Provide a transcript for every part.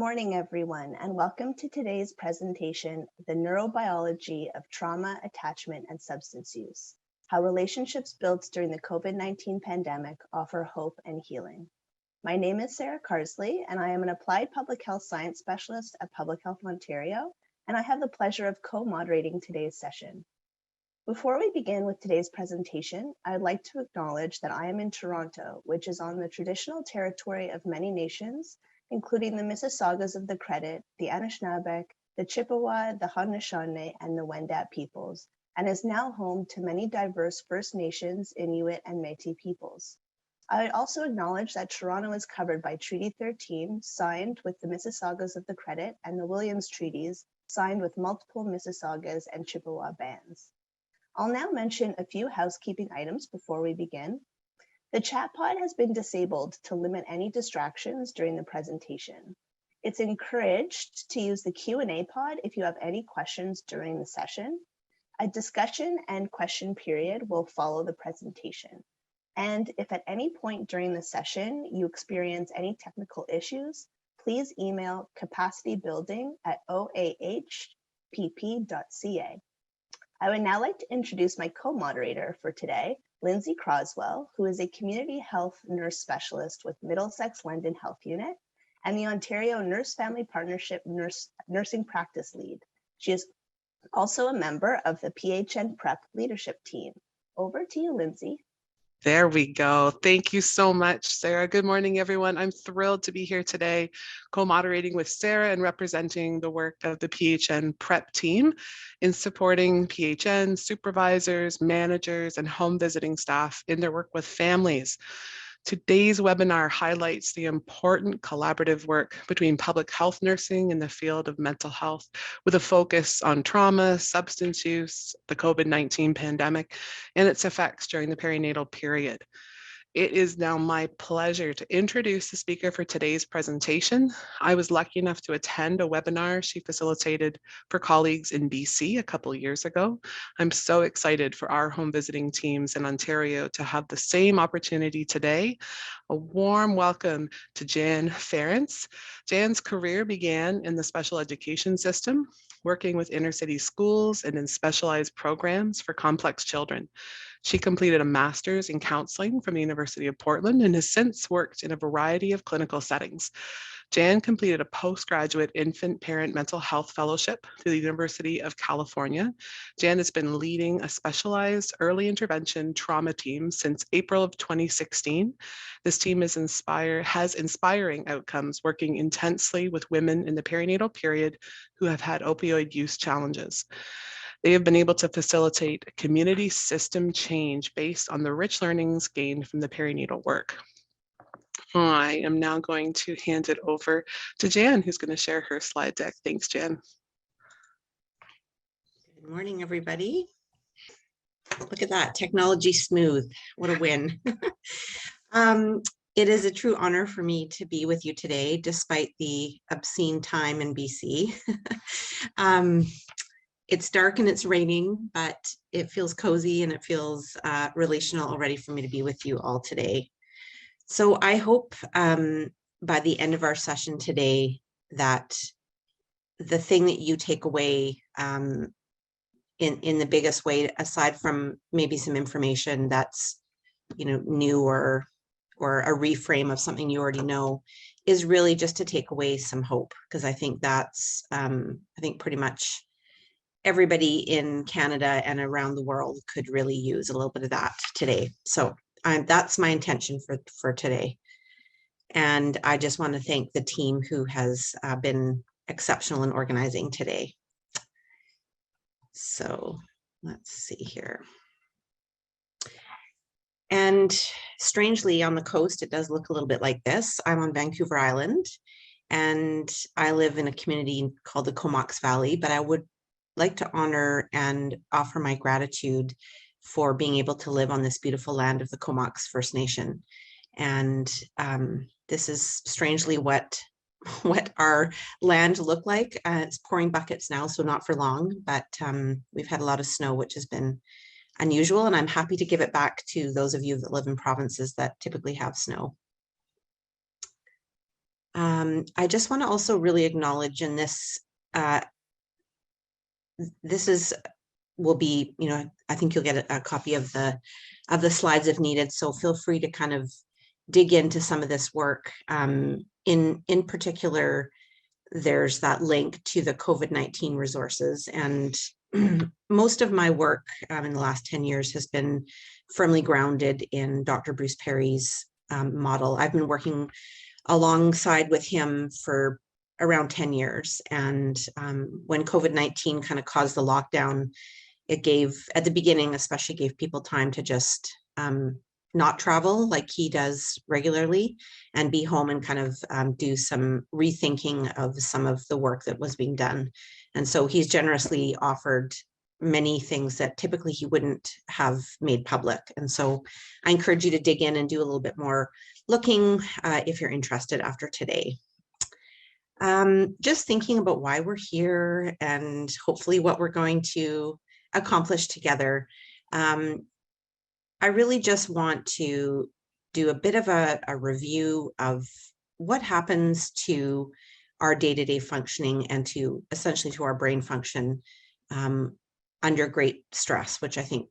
morning, everyone, and welcome to today's presentation, The Neurobiology of Trauma, Attachment, and Substance Use, How Relationships Built During the COVID-19 Pandemic Offer Hope and Healing. My name is Sarah Carsley, and I am an Applied Public Health Science Specialist at Public Health Ontario, and I have the pleasure of co-moderating today's session. Before we begin with today's presentation, I'd like to acknowledge that I am in Toronto, which is on the traditional territory of many nations, including the Mississaugas of the Credit, the Anishinaabeg, the Chippewa, the Haudenosaunee, and the Wendat peoples, and is now home to many diverse First Nations, Inuit, and Métis peoples. I also acknowledge that Toronto is covered by Treaty 13, signed with the Mississaugas of the Credit, and the Williams Treaties, signed with multiple Mississaugas and Chippewa bands. I'll now mention a few housekeeping items before we begin. The chat pod has been disabled to limit any distractions during the presentation. It's encouraged to use the Q&A pod if you have any questions during the session. A discussion and question period will follow the presentation. And if at any point during the session you experience any technical issues, please email capacitybuilding@oahpp.ca. I would now like to introduce my co-moderator for today, Lindsay Croswell, who is a community health nurse specialist with Middlesex London Health Unit and the Ontario Nurse Family Partnership Nursing Practice Lead. She is also a member of the PHN-PREP leadership team. Over to you, Lindsay. There we go. Thank you so much, Sarah. Good morning, everyone. I'm thrilled to be here today, co-moderating with Sarah and representing the work of the PHN-PREP team in supporting PHN supervisors, managers, and home visiting staff in their work with families. Today's webinar highlights the important collaborative work between public health nursing and the field of mental health, with a focus on trauma, substance use, the COVID-19 pandemic, and its effects during the perinatal period. It is now my pleasure to introduce the speaker for today's presentation. I was lucky enough to attend a webinar she facilitated for colleagues in BC a couple years ago. I'm so excited for our home visiting teams in Ontario to have the same opportunity today. A warm welcome to Jan Ference. Jan's career began in the special education system, working with inner city schools and in specialized programs for complex children. She completed a master's in counseling from the University of Portland and has since worked in a variety of clinical settings. Jan completed a postgraduate infant parent mental health fellowship through the University of California. Jan has been leading a specialized early intervention trauma team since April of 2016. This team has inspiring outcomes, working intensely with women in the perinatal period who have had opioid use challenges. They have been able to facilitate community system change based on the rich learnings gained from the perinatal work. I am now going to hand it over to Jan, who's going to share her slide deck. Thanks, Jan. Good morning, everybody. Look at that, technology smooth. What a win. It is a true honor for me to be with you today, despite the obscene time in BC. It's dark and it's raining, but it feels cozy and it feels relational already for me to be with you all today. So I hope by the end of our session today that the thing that you take away in the biggest way, aside from maybe some information that's new or a reframe of something you already know, is really just to take away some hope, because I think that's I think pretty much everybody in Canada and around the world could really use a little bit of that today. So that's my intention for today. And I just want to thank the team who has been exceptional in organizing today. So let's see here. And strangely, on the coast, it does look a little bit like this. I'm on Vancouver Island, and I live in a community called the Comox Valley, but I would like to honor and offer my gratitude for being able to live on this beautiful land of the Comox First Nation. And this is strangely what our land looked like. It's pouring buckets now, so not for long, but we've had a lot of snow, which has been unusual, and I'm happy to give it back to those of you that live in provinces that typically have snow. I just want to also really acknowledge in this, will be, I think you'll get a copy of the slides if needed. So feel free to kind of dig into some of this work. In particular, there's that link to the COVID-19 resources. And most of my work in the last 10 years has been firmly grounded in Dr. Bruce Perry's model. I've been working alongside with him for around 10 years. And when COVID-19 kind of caused the lockdown, it gave, at the beginning especially, gave people time to just not travel like he does regularly and be home and kind of do some rethinking of some of the work that was being done. And so he's generously offered many things that typically he wouldn't have made public. And so I encourage you to dig in and do a little bit more looking if you're interested after today. Just thinking about why we're here and hopefully what we're going to accomplish together. I really just want to do a bit of a review of what happens to our day-to-day functioning and to essentially to our brain function under great stress, which I think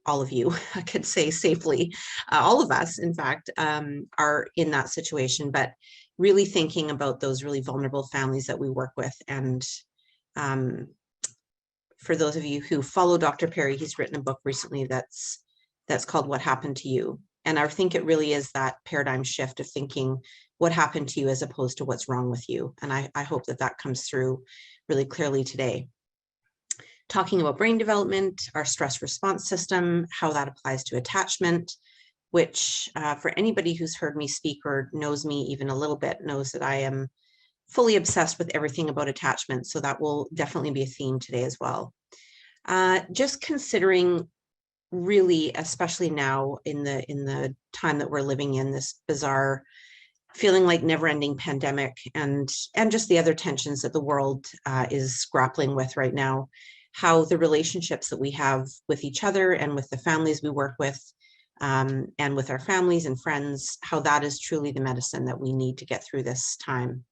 all of you could say safely, all of us, in fact, are in that situation, but really thinking about those really vulnerable families that we work with. And for those of you who follow Dr. Perry, he's written a book recently that's called What Happened to You. And I think it really is that paradigm shift of thinking what happened to you as opposed to what's wrong with you. And I hope that that comes through really clearly today. Talking about brain development, our stress response system, how that applies to attachment, which for anybody who's heard me speak or knows me even a little bit knows that I am fully obsessed with everything about attachment. So that will definitely be a theme today as well. Just considering really, especially now in the time that we're living in, this bizarre feeling like never-ending pandemic and just the other tensions that the world is grappling with right now, how the relationships that we have with each other and with the families we work with and with our families and friends, how that is truly the medicine that we need to get through this time.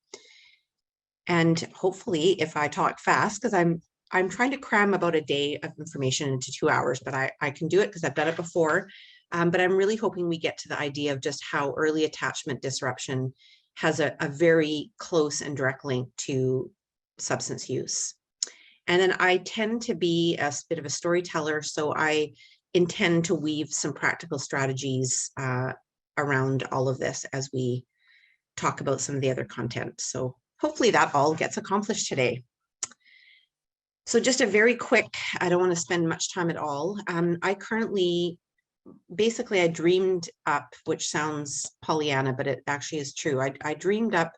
And hopefully, if I talk fast, because I'm trying to cram about a day of information into 2 hours, but I can do it because I've done it before. But I'm really hoping we get to the idea of just how early attachment disruption has a very close and direct link to substance use. And then I tend to be a bit of a storyteller, so I intend to weave some practical strategies around all of this as we talk about some of the other content. So hopefully that all gets accomplished today. So just a very quick, I don't want to spend much time at all. I currently, basically I dreamed up, which sounds Pollyanna, but it actually is true. I dreamed up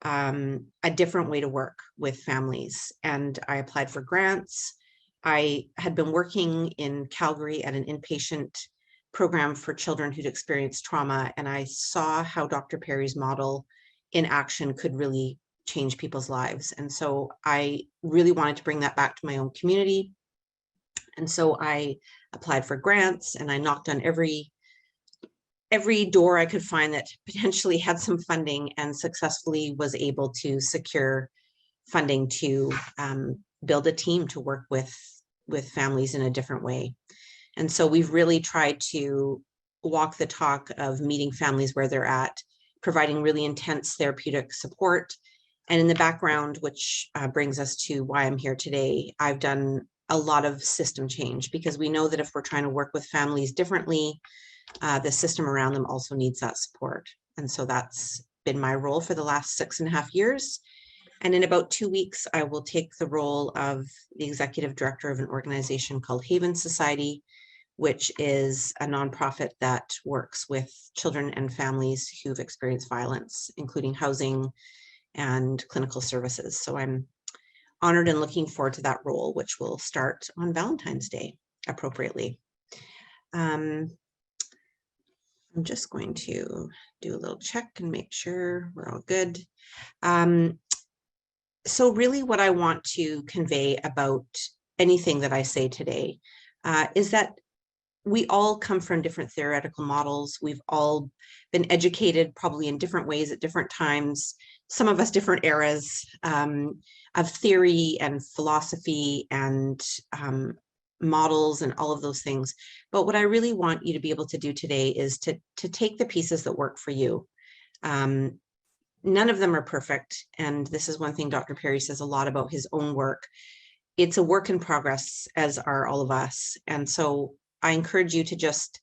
a different way to work with families, and I applied for grants. I had been working in Calgary at an inpatient program for children who'd experienced trauma, and I saw how Dr. Perry's model in action could really change people's lives. And so I really wanted to bring that back to my own community. And so I applied for grants and I knocked on every door I could find that potentially had some funding, and successfully was able to secure funding to build a team to work with families in a different way. And so we've really tried to walk the talk of meeting families where they're at, providing really intense therapeutic support. And in the background, which brings us to why I'm here today, I've done a lot of system change, because we know that if we're trying to work with families differently, the system around them also needs that support. And so that's been my role for the last 6.5 years. And in about 2 weeks, I will take the role of the executive director of an organization called Haven Society, which is a nonprofit that works with children and families who've experienced violence, including housing and clinical services. So I'm honored and looking forward to that role, which will start on Valentine's Day appropriately. I'm just going to do a little check and make sure we're all good. So really what I want to convey about anything that I say today is that we all come from different theoretical models. We've all been educated probably in different ways at different times, some of us different eras of theory and philosophy and models and all of those things. But what I really want you to be able to do today is to take the pieces that work for you. None of them are perfect. And this is one thing Dr. Perry says a lot about his own work. It's a work in progress, as are all of us. And so I encourage you to just,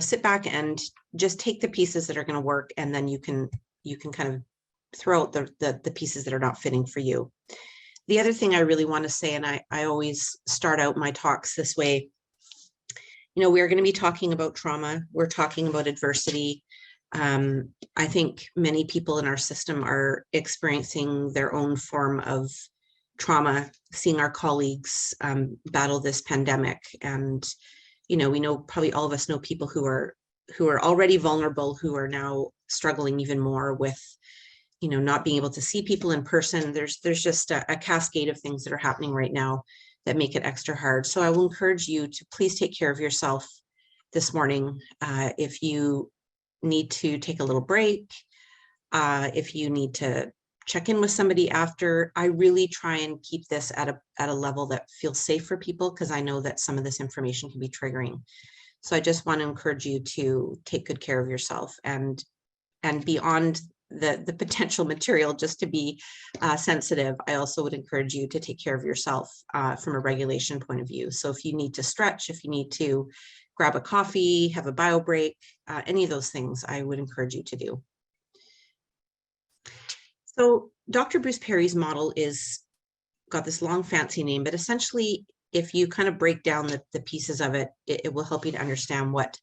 sit back and just take the pieces that are going to work, and then you can kind of throw out the pieces that are not fitting for you. The other thing I really want to say, and I always start out my talks this way, we're going to be talking about trauma. We're talking about adversity. I think many people in our system are experiencing their own form of trauma, seeing our colleagues battle this pandemic. And, we know, probably all of us know people who are already vulnerable, who are now struggling even more with, not being able to see people in person. There's just a cascade of things that are happening right now that make it extra hard. So I will encourage you to please take care of yourself this morning. If you need to take a little break, if you need to check in with somebody after, I really try and keep this at a level that feels safe for people, because I know that some of this information can be triggering. So I just want to encourage you to take good care of yourself, and beyond the potential material, just to be sensitive, I also would encourage you to take care of yourself from a regulation point of view. So if you need to stretch, if you need to grab a coffee, have a bio break, any of those things, I would encourage you to do. So Dr. Bruce Perry's model got this long fancy name, but essentially, if you kind of break down the pieces of it, it will help you to understand what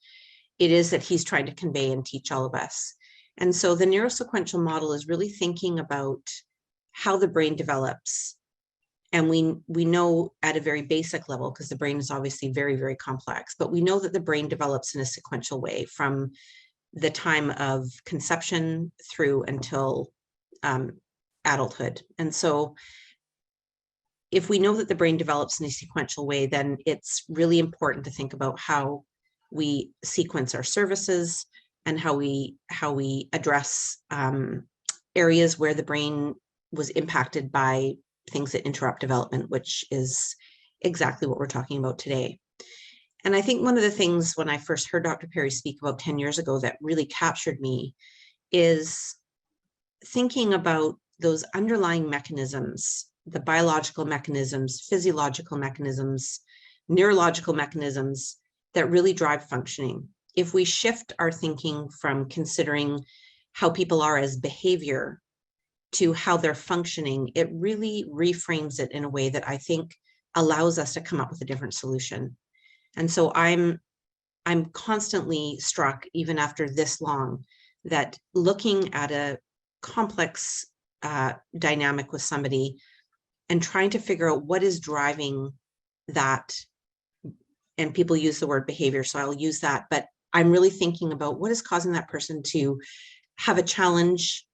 it is that he's trying to convey and teach all of us. And so the neurosequential model is really thinking about how the brain develops. And we know at a very basic level, because the brain is obviously very, very complex, but we know that the brain develops in a sequential way from the time of conception through until adulthood. And so if we know that the brain develops in a sequential way, then it's really important to think about how we sequence our services and how we address areas where the brain was impacted by things that interrupt development, which is exactly what we're talking about today. And I think one of the things when I first heard Dr. Perry speak about 10 years ago that really captured me is thinking about those underlying mechanisms, the biological mechanisms, physiological mechanisms, neurological mechanisms that really drive functioning. If we shift our thinking from considering how people are as behavior to how they're functioning, it really reframes it in a way that I think allows us to come up with a different solution. And so I'm constantly struck, even after this long, that looking at a complex dynamic with somebody and trying to figure out what is driving that, and people use the word behavior, so I'll use that, but I'm really thinking about what is causing that person to have a challenge,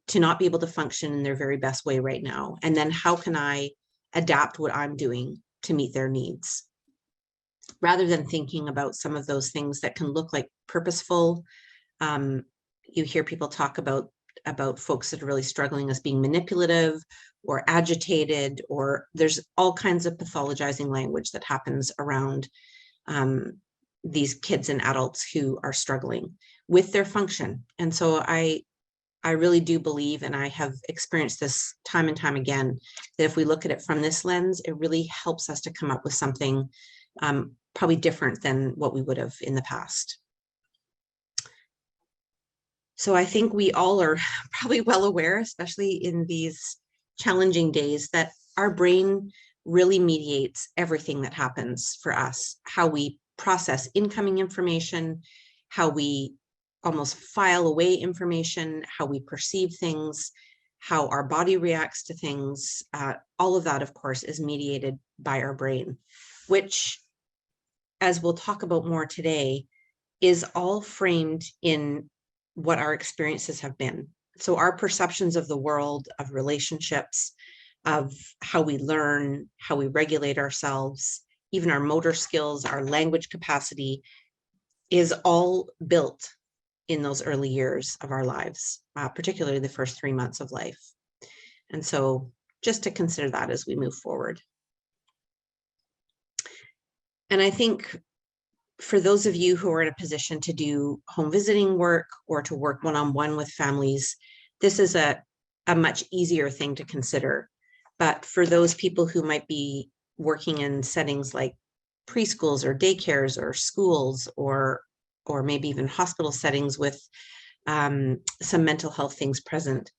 to not be able to function in their very best way right now. And then how can I adapt what I'm doing to meet their needs? Rather than thinking about some of those things that can look like purposeful. You hear people talk about folks that are really struggling as being manipulative or agitated, or there's all kinds of pathologizing language that happens around these kids and adults who are struggling with their function. And so I really do believe, and I have experienced this time and time again, that if we look at it from this lens, it really helps us to come up with something probably different than what we would have in the past. So I think we all are probably well aware, especially in these challenging days, that our brain really mediates everything that happens for us, how we process incoming information, how we almost file away information, how we perceive things, how our body reacts to things. All of that, of course, is mediated by our brain, which, as we'll talk about more today, is all framed in what our experiences have been. So our perceptions of the world, of relationships, of how we learn, how we regulate ourselves, even our motor skills, our language capacity is all built in those early years of our lives, particularly the first 3 months of life. And so just to consider that as we move forward. And I think for those of you who are in a position to do home visiting work or to work one-on-one with families, this is a much easier thing to consider. But for those people who might be working in settings like preschools or daycares or schools or maybe even hospital settings with some mental health things present,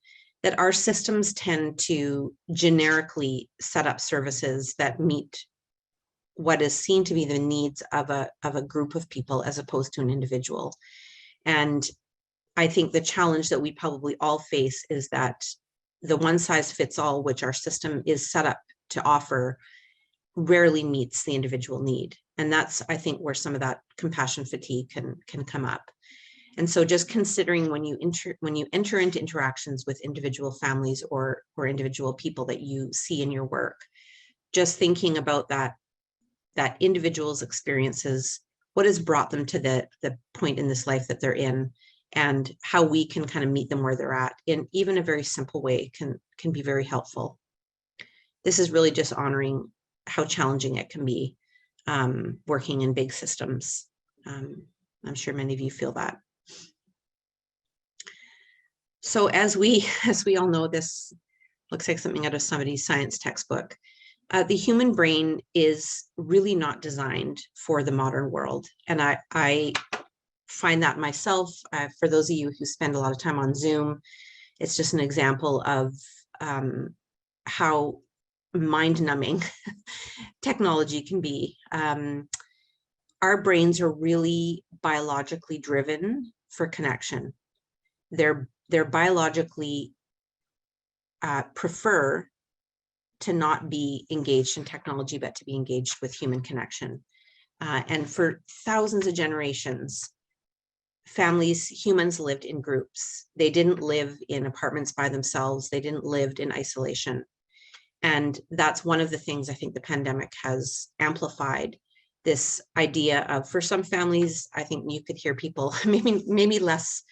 that our systems tend to generically set up services that meet what is seen to be the needs of a group of people as opposed to an individual. And I think the challenge that we probably all face is that the one size fits all, which our system is set up to offer, rarely meets the individual need. And that's, I think, where some of that compassion fatigue can come up. And so just considering when you enter into interactions with individual families or individual people that you see in your work, just thinking about that individual's experiences, what has brought them to the point in this life that they're in, and how we can kind of meet them where they're at in even a very simple way can be very helpful. This is really just honoring how challenging it can be working in big systems. I'm sure many of you feel that. So as we all know, this looks like something out of somebody's science textbook. The human brain is really not designed for the modern world. And I find that myself, for those of you who spend a lot of time on Zoom, it's just an example of how mind-numbing technology can be. Our brains are really biologically driven for connection. They're biologically prefer to not be engaged in technology, but to be engaged with human connection. And for thousands of generations, humans lived in groups. They didn't live in apartments by themselves. They didn't live in isolation. And that's one of the things I think the pandemic has amplified, this idea of, for some families, I think you could hear people, maybe less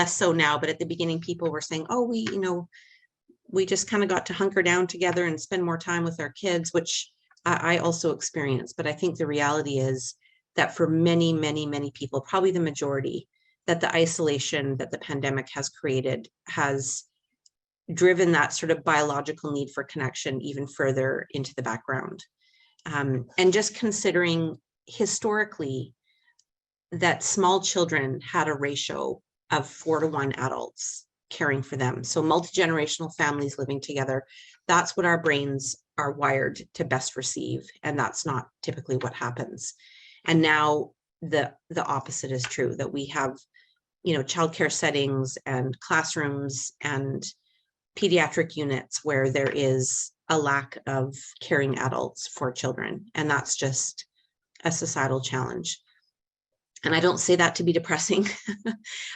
so now, but at the beginning, people were saying, oh, we just kind of got to hunker down together and spend more time with our kids, which I also experienced. But I think the reality is that for many, many, many people, probably the majority, that the isolation that the pandemic has created has driven that sort of biological need for connection even further into the background. And just considering historically that small children had a ratio of 4 to 1 adults caring for them. So multi-generational families living together, that's what our brains are wired to best receive. And that's not typically what happens. And now the opposite is true, that we have, childcare settings and classrooms and pediatric units where there is a lack of caring adults for children. And that's just a societal challenge. And I don't say that to be depressing.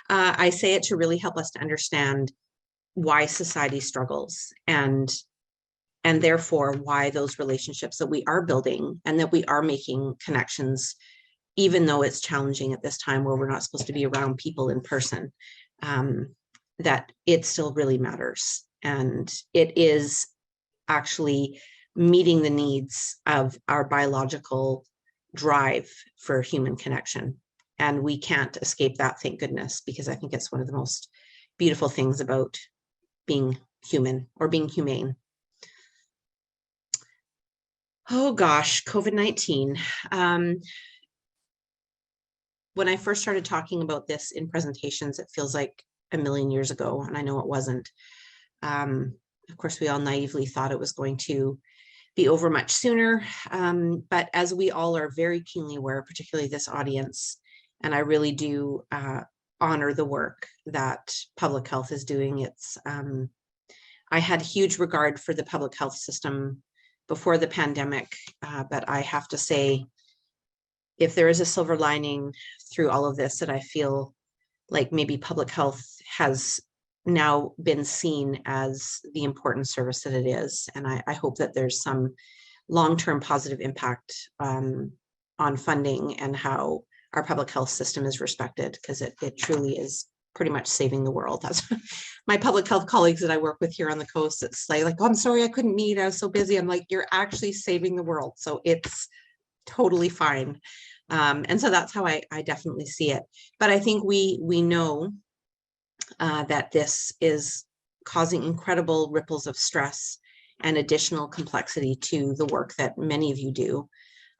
I say it to really help us to understand why society struggles and therefore why those relationships that we are building and that we are making connections, even though it's challenging at this time where we're not supposed to be around people in person, that it still really matters. And it is actually meeting the needs of our biological drive for human connection. And we can't escape that, thank goodness, because I think it's one of the most beautiful things about being human or being humane. Oh gosh, COVID-19. When I first started talking about this in presentations, it feels like a million years ago, and I know it wasn't. Of course, we all naively thought it was going to be over much sooner, but as we all are very keenly aware, particularly this audience, and I really do honor the work that public health is doing. I had huge regard for the public health system before the pandemic, but I have to say, if there is a silver lining through all of this, that I feel like maybe public health has now been seen as the important service that it is. And I hope that there's some long-term positive impact on funding and how our public health system is respected, because it truly is pretty much saving the world. That's my public health colleagues that I work with here on the coast. It's like, oh, I'm sorry, I couldn't meet. I was so busy. I'm like, you're actually saving the world. So it's totally fine. And so that's how I definitely see it. But I think we know that this is causing incredible ripples of stress and additional complexity to the work that many of you do,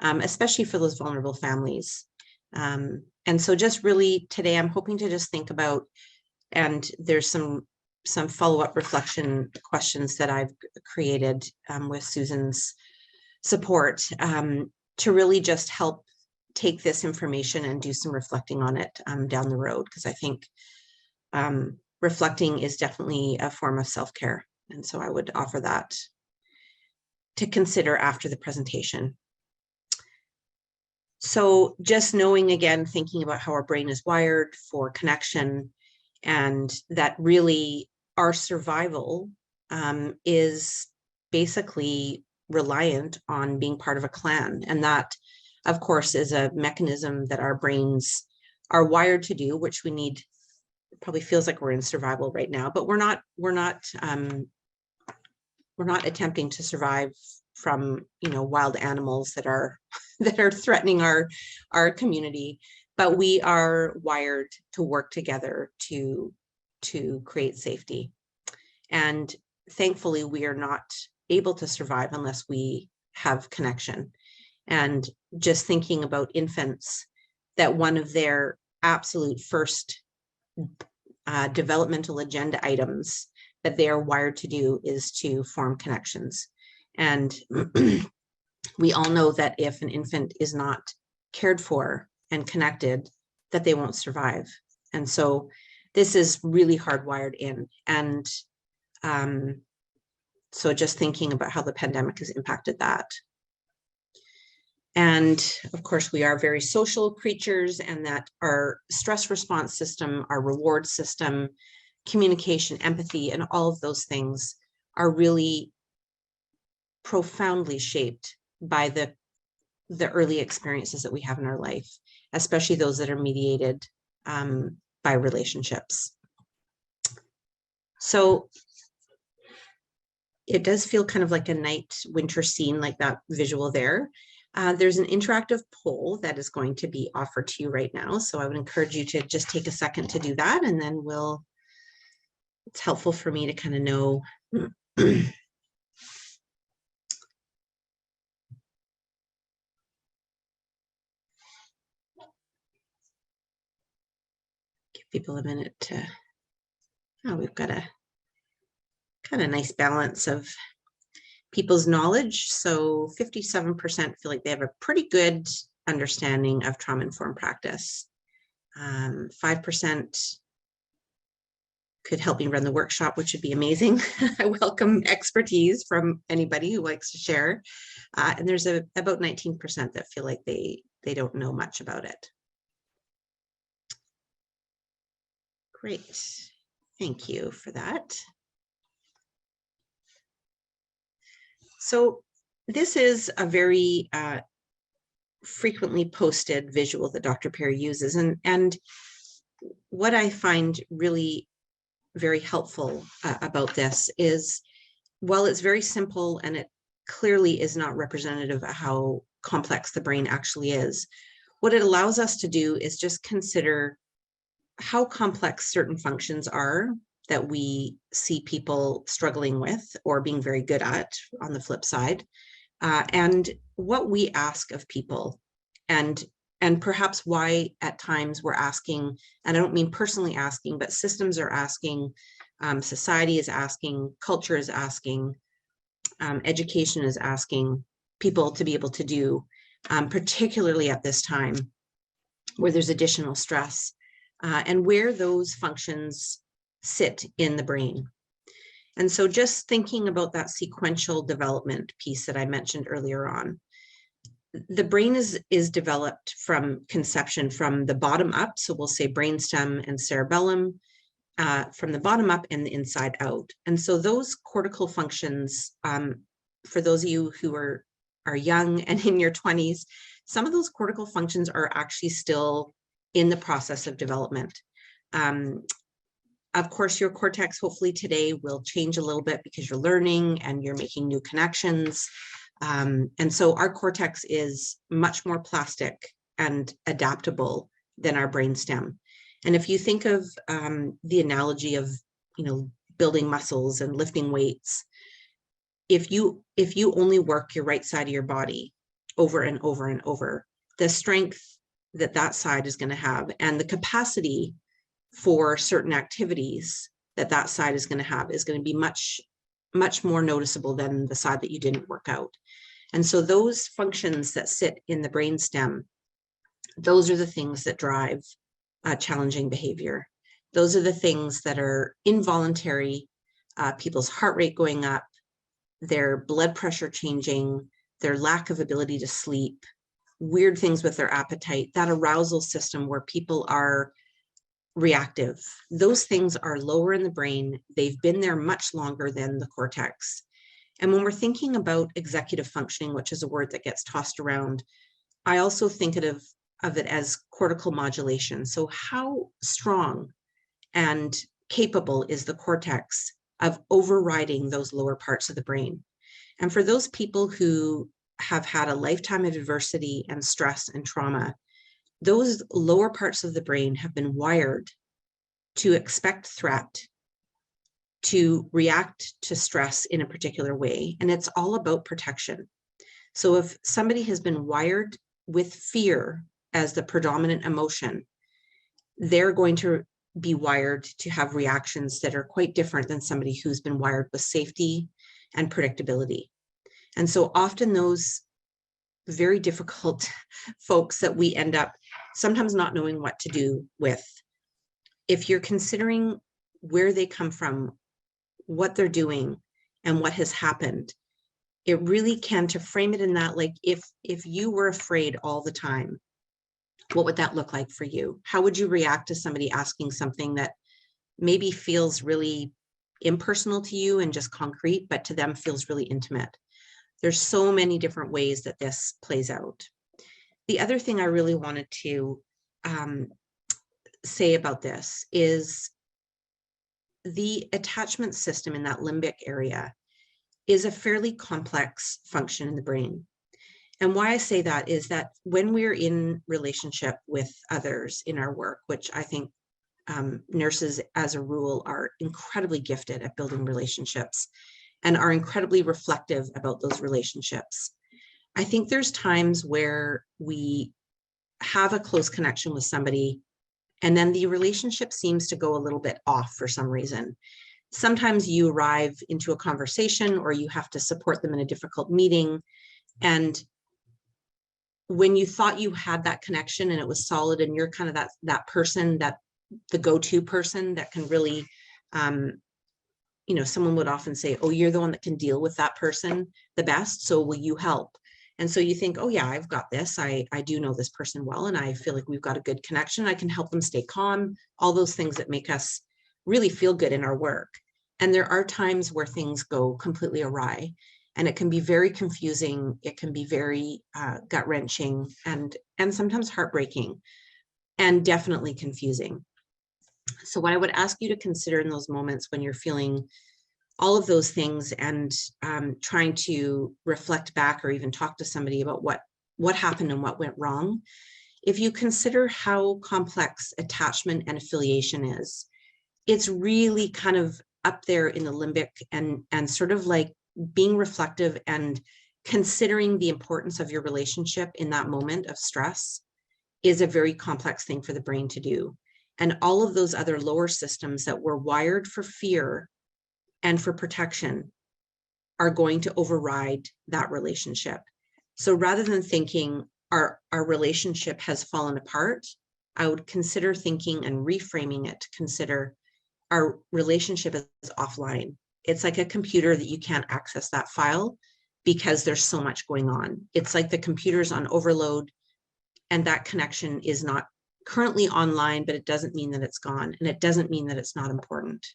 especially for those vulnerable families. And so just really today, I'm hoping to just think about, and there's some follow-up reflection questions that I've created with Susan's support to really just help take this information and do some reflecting on it down the road, because I think reflecting is definitely a form of self-care. And so I would offer that to consider after the presentation. So just knowing, again, thinking about how our brain is wired for connection, and that really our survival is basically reliant on being part of a clan. And that, of course, is a mechanism that our brains are wired to do, which we need. It probably feels like we're in survival right now, but we're not attempting to survive from, you know, wild animals that are threatening our community, but we are wired to work together to create safety. And thankfully, we are not able to survive unless we have connection. And just thinking about infants, that one of their absolute first developmental agenda items that they are wired to do is to form connections. And we all know that if an infant is not cared for and connected, that they won't survive. And so this is really hardwired in. And so just thinking about how the pandemic has impacted that. And of course, we are very social creatures, and that our stress response system, our reward system, communication, empathy, and all of those things are really profoundly shaped by the early experiences that we have in our life, especially those that are mediated by relationships. So it does feel kind of like a night winter scene, like that visual there. There's an interactive poll that is going to be offered to you right now. So I would encourage you to just take a second to do that, and then it's helpful for me to kind of know give people a minute to, we've got a kind of nice balance of people's knowledge. So 57% feel like they have a pretty good understanding of trauma-informed practice. 5% could help me run the workshop, which would be amazing. I welcome expertise from anybody who likes to share. And there's about 19% that feel like they don't know much about it. Great, thank you for that. So this is a very frequently posted visual that Dr. Perry uses. And what I find really very helpful about this is, while it's very simple and it clearly is not representative of how complex the brain actually is, what it allows us to do is just consider how complex certain functions are that we see people struggling with or being very good at on the flip side, and what we ask of people, and perhaps why at times we're asking, and I don't mean personally asking, but systems are asking, society is asking, culture is asking, education is asking people to be able to do, particularly at this time where there's additional stress, and where those functions sit in the brain. And so just thinking about that sequential development piece that I mentioned earlier on, the brain is developed from conception from the bottom up. So we'll say brainstem and cerebellum, from the bottom up and the inside out. And so those cortical functions, for those of you who are young and in your 20s, some of those cortical functions are actually still in the process of development. Of course, your cortex hopefully today will change a little bit because you're learning and you're making new connections. And so our cortex is much more plastic and adaptable than our brainstem. And if you think of the analogy of, building muscles and lifting weights, if you only work your right side of your body over and over and over, the strength that side is going to have and the capacity for certain activities that side is going to have is going to be much, much more noticeable than the side that you didn't work out. And so those functions that sit in the brainstem, those are the things that drive challenging behavior. Those are the things that are involuntary, people's heart rate going up, their blood pressure changing, their lack of ability to sleep, weird things with their appetite, that arousal system where people are reactive. Those things are lower in the brain. They've been there much longer than the cortex. And when we're thinking about executive functioning, which is a word that gets tossed around, I also think of it as cortical modulation. So how strong and capable is the cortex of overriding those lower parts of the brain? And for those people who have had a lifetime of adversity and stress and trauma, those lower parts of the brain have been wired to expect threat, to react to stress in a particular way. And it's all about protection. So if somebody has been wired with fear as the predominant emotion, they're going to be wired to have reactions that are quite different than somebody who's been wired with safety and predictability. And so often those very difficult folks that we end up sometimes not knowing what to do with, if you're considering where they come from, what they're doing, and what has happened, it really can, to frame it in that, like if you were afraid all the time, what would that look like for you? How would you react to somebody asking something that maybe feels really impersonal to you and just concrete, but to them feels really intimate? There's so many different ways that this plays out. The other thing I really wanted to say about this is the attachment system in that limbic area is a fairly complex function in the brain. And why I say that is that when we're in relationship with others in our work, which I think nurses as a rule are incredibly gifted at building relationships and are incredibly reflective about those relationships, I think there's times where we have a close connection with somebody and then the relationship seems to go a little bit off for some reason. Sometimes you arrive into a conversation or you have to support them in a difficult meeting. And when you thought you had that connection and it was solid and you're kind of that person, that the go-to person that can really, someone would often say, oh, you're the one that can deal with that person the best. So will you help? And so you think, oh yeah, I've got this. I do know this person well, and I feel like we've got a good connection. I can help them stay calm, all those things that make us really feel good in our work. And there are times where things go completely awry, and it can be very confusing. It can be very gut-wrenching and sometimes heartbreaking and definitely confusing. So what I would ask you to consider in those moments when you're feeling all of those things and trying to reflect back or even talk to somebody about what happened and what went wrong, if you consider how complex attachment and affiliation is, it's really kind of up there in the limbic and sort of like being reflective and considering the importance of your relationship in that moment of stress is a very complex thing for the brain to do. And all of those other lower systems that were wired for fear and for protection are going to override that relationship. So rather than thinking our relationship has fallen apart, I would consider thinking and reframing it to consider our relationship is offline. It's like a computer that you can't access that file because there's so much going on. It's like the computer's on overload and that connection is not currently online, but it doesn't mean that it's gone, and it doesn't mean that it's not important.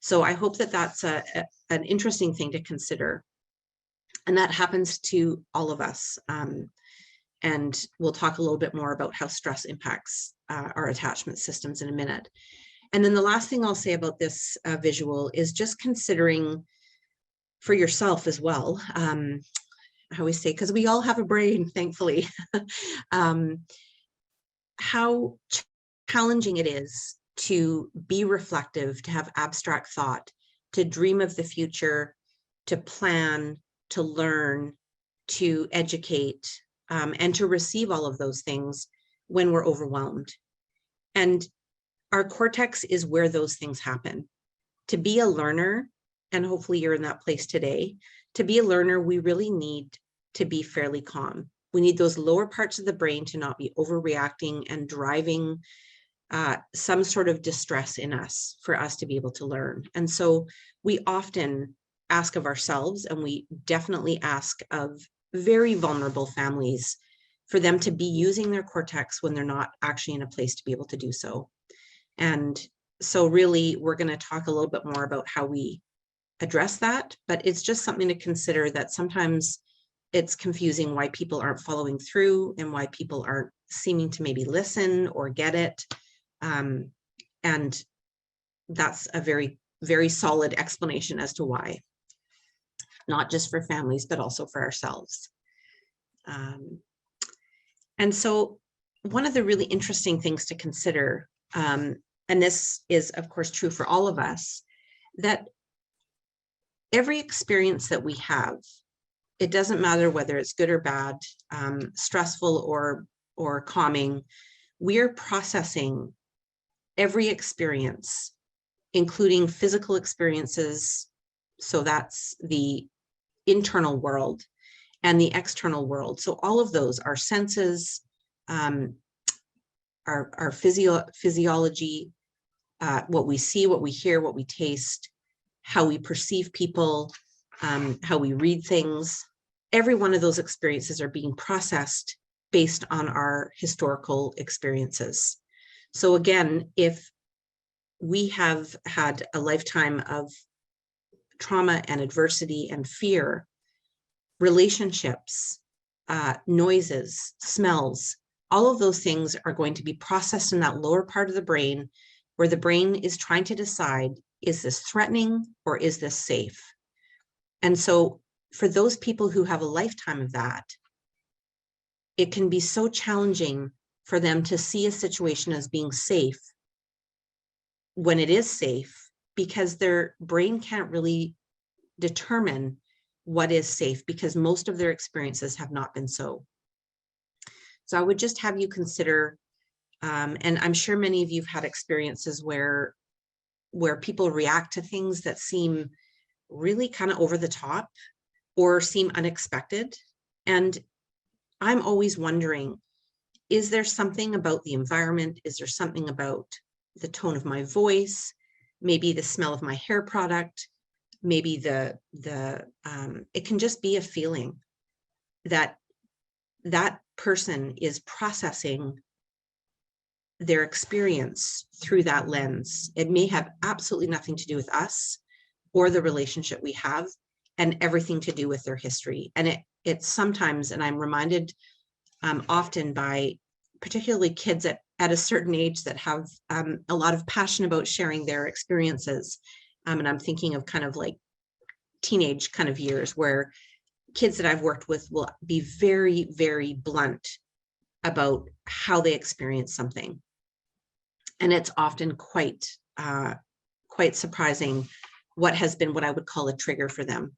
So I hope that that's an interesting thing to consider. And that happens to all of us. And we'll talk a little bit more about how stress impacts our attachment systems in a minute. And then the last thing I'll say about this visual is just considering for yourself as well. I always say, because we all have a brain, thankfully, how challenging it is to be reflective, to have abstract thought, to dream of the future, to plan, to learn, to educate, and to receive all of those things when we're overwhelmed. And our cortex is where those things happen. To be a learner, and hopefully you're in that place today, to be a learner, we really need to be fairly calm. We need those lower parts of the brain to not be overreacting and driving some sort of distress in us for us to be able to learn. And so we often ask of ourselves, and we definitely ask of very vulnerable families, for them to be using their cortex when they're not actually in a place to be able to do so. And so really, we're going to talk a little bit more about how we address that, but it's just something to consider, that sometimes it's confusing why people aren't following through and why people aren't seeming to maybe listen or get it. And that's a very, very solid explanation as to why, not just for families, but also for ourselves. And so one of the really interesting things to consider, and this is of course true for all of us, that every experience that we have, it doesn't matter whether it's good or bad, stressful or calming, we're processing every experience, including physical experiences. So that's the internal world and the external world. So all of those, our senses, our physiology, what we see, what we hear, what we taste, how we perceive people, how we read things, every one of those experiences are being processed based on our historical experiences. So again, if we have had a lifetime of trauma and adversity and fear, relationships, noises, smells, all of those things are going to be processed in that lower part of the brain, where the brain is trying to decide, is this threatening or is this safe? And so for those people who have a lifetime of that, it can be so challenging for them to see a situation as being safe when it is safe, because their brain can't really determine what is safe, because most of their experiences have not been so. So I would just have you consider, and I'm sure many of you have had experiences where people react to things that seem really kind of over the top or seem unexpected. And I'm always wondering, is there something about the environment? Is there something about the tone of my voice? Maybe the smell of my hair product? Maybe it can just be a feeling that that person is processing their experience through that lens. It may have absolutely nothing to do with us or the relationship we have, and everything to do with their history. And it's sometimes, and I'm reminded often by particularly kids at a certain age that have a lot of passion about sharing their experiences. And I'm thinking of kind of like teenage kind of years, where kids that I've worked with will be very, very blunt about how they experience something. And it's often quite surprising what has been what I would call a trigger for them,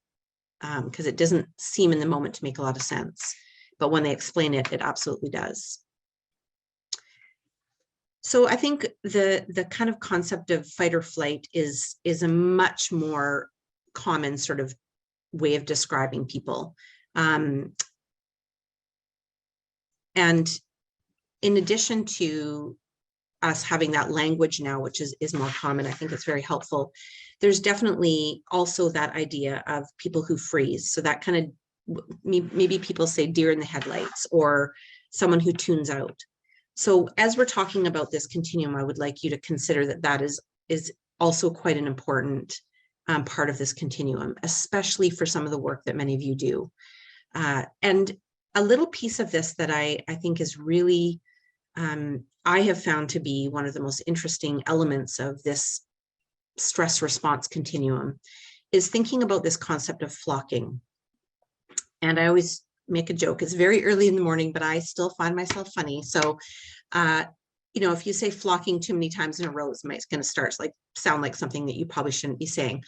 because it doesn't seem in the moment to make a lot of sense. But when they explain it, it absolutely does. So I think the kind of concept of fight or flight is a much more common sort of way of describing people. And in addition to us having that language now, which is more common, I think it's very helpful. There's definitely also that idea of people who freeze. So that kind of, maybe people say deer in the headlights, or someone who tunes out. So as we're talking about this continuum, I would like you to consider that is also quite an important part of this continuum, especially for some of the work that many of you do. And a little piece of this that I think is really, I have found to be one of the most interesting elements of this stress response continuum is thinking about this concept of flocking. And I always make a joke, it's very early in the morning, but I still find myself funny. So, you know, if you say flocking too many times in a row, it's going to sound like something that you probably shouldn't be saying.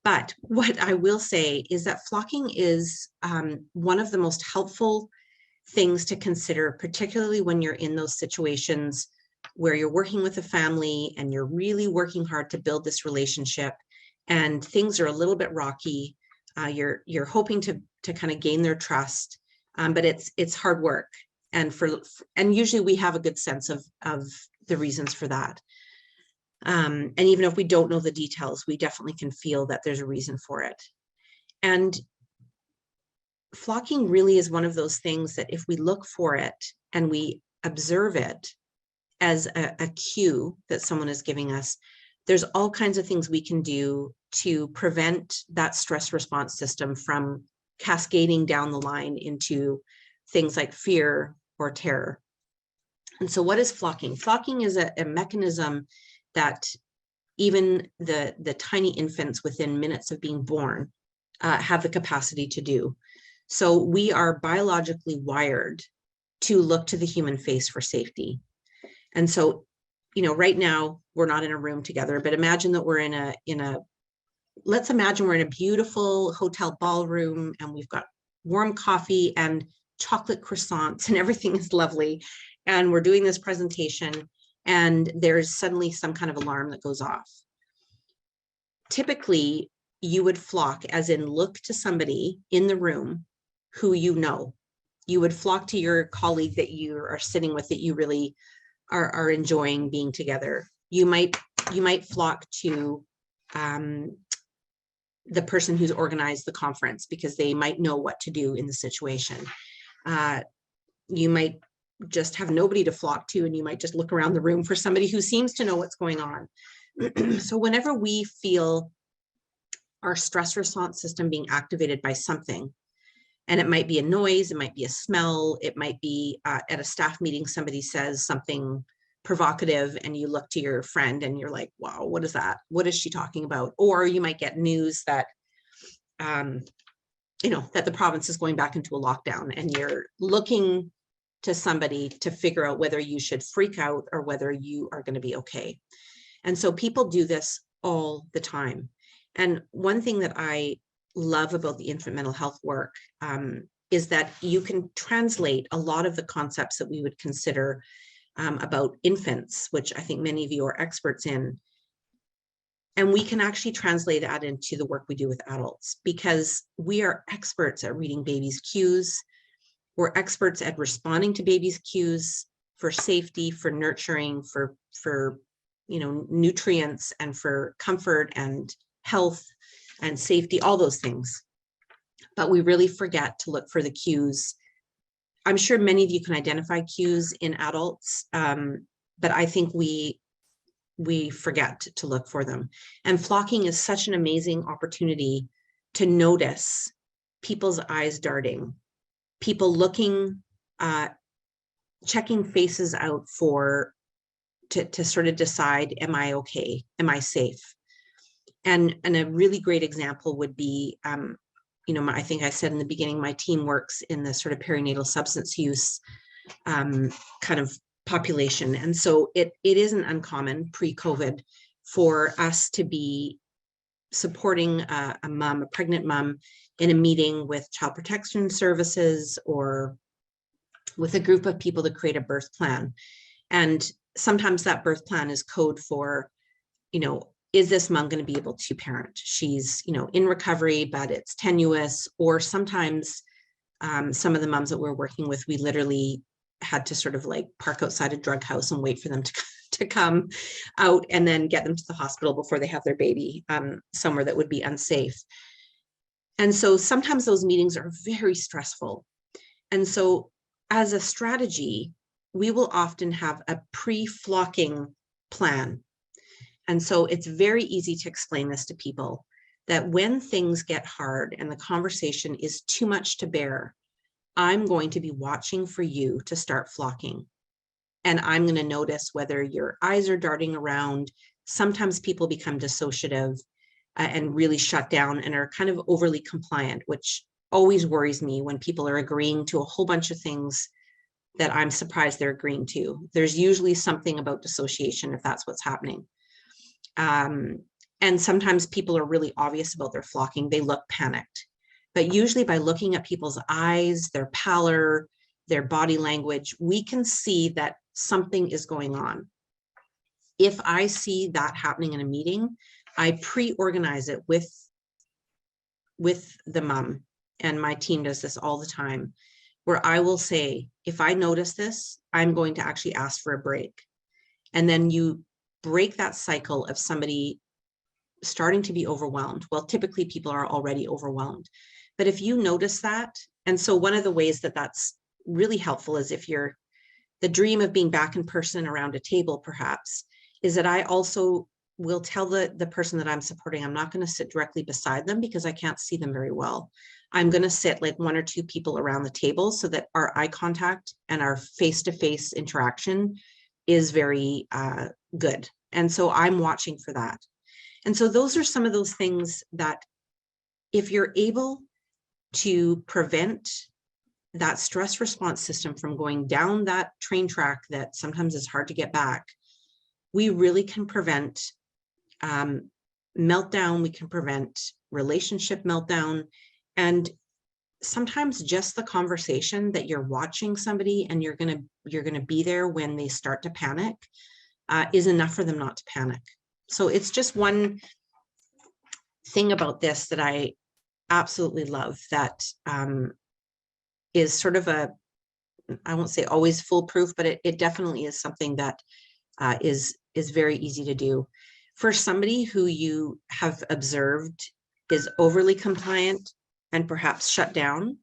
But what I will say is that flocking is one of the most helpful things to consider, particularly when you're in those situations where you're working with a family and you're really working hard to build this relationship and things are a little bit rocky. You're hoping to kind of gain their trust, but it's hard work. And usually we have a good sense of the reasons for that. And even if we don't know the details, we definitely can feel that there's a reason for it. And flocking really is one of those things that if we look for it and we observe it as a cue that someone is giving us, there's all kinds of things we can do to prevent that stress response system from cascading down the line into things like fear or terror. And so what is flocking? Flocking is a mechanism that even the tiny infants within minutes of being born have the capacity to do. So we are biologically wired to look to the human face for safety. And so, you know, right now we're not in a room together, but imagine that we're let's imagine we're in a beautiful hotel ballroom and we've got warm coffee and chocolate croissants and everything is lovely. And we're doing this presentation and there's suddenly some kind of alarm that goes off. Typically, you would flock, as in look to somebody in the room who you know. You would flock to your colleague that you are sitting with, that you really are enjoying being together. You might flock to the person who's organized the conference because they might know what to do in the situation. You might just have nobody to flock to, and you might just look around the room for somebody who seems to know what's going on. So whenever we feel our stress response system being activated by something, and it might be a noise, it might be a smell, it might be at a staff meeting, somebody says something provocative and you look to your friend and you're like, wow, what is that? What is she talking about? Or you might get news that, you know, that the province is going back into a lockdown and you're looking to somebody to figure out whether you should freak out or whether you are going to be okay. And so people do this all the time. And one thing that I love about the infant mental health work is that you can translate a lot of the concepts that we would consider about infants, which I think many of you are experts in. And we can actually translate that into the work we do with adults, because we are experts at reading babies' cues. We're experts at responding to babies' cues for safety, for nurturing, for you know, nutrients, and for comfort and health and safety, all those things. But we really forget to look for the cues. I'm sure many of you can identify cues in adults, but I think we forget to look for them. And flocking is such an amazing opportunity to notice people's eyes darting, people looking, checking faces out to sort of decide, am I okay? Am I safe? And a really great example would be, you know, I think I said in the beginning, my team works in the sort of perinatal substance use kind of population. And so it isn't uncommon pre-COVID for us to be supporting a pregnant mom in a meeting with child protection services or with a group of people to create a birth plan. And sometimes that birth plan is code for, you know, is this mom going to be able to parent? She's, you know, in recovery, but it's tenuous. Or sometimes some of the moms that we're working with, we literally had to sort of like park outside a drug house and wait for them to come out and then get them to the hospital before they have their baby somewhere that would be unsafe. And so sometimes those meetings are very stressful. And so as a strategy, we will often have a pre-flocking plan. And so it's very easy to explain this to people. that when things get hard and the conversation is too much to bear, I'm going to be watching for you to start flocking. And I'm going to notice whether your eyes are darting around. Sometimes people become dissociative and really shut down and are kind of overly compliant, which always worries me when people are agreeing to a whole bunch of things that I'm surprised they're agreeing to. There's usually something about dissociation if that's what's happening. And sometimes people are really obvious about their flocking. They look panicked. But usually by looking at people's eyes, their pallor, their body language, we can see that something is going on. If I see that happening in a meeting, I pre-organize it with the mom, and my team does this all the time, where I will say, if I notice this, I'm going to actually ask for a break. And then you break that cycle of somebody starting to be overwhelmed. Well, typically people are already overwhelmed. But if you notice that, and so one of the ways that that's really helpful is if you're the dream of being back in person around a table, perhaps, is that I also will tell the person that I'm supporting, I'm not going to sit directly beside them because I can't see them very well. I'm going to sit like one or two people around the table so that our eye contact and our face-to-face interaction is very good. And so I'm watching for that. And so those are some of those things that if you're able to prevent that stress response system from going down that train track that sometimes is hard to get back, we really can prevent meltdown, we can prevent relationship meltdown, and sometimes just the conversation that you're watching somebody and you're gonna be there when they start to panic is enough for them not to panic. So it's just one thing about this that I absolutely love, that is sort of a, I won't say always foolproof, but it definitely is something that is very easy to do. For somebody who you have observed is overly compliant and perhaps shut down,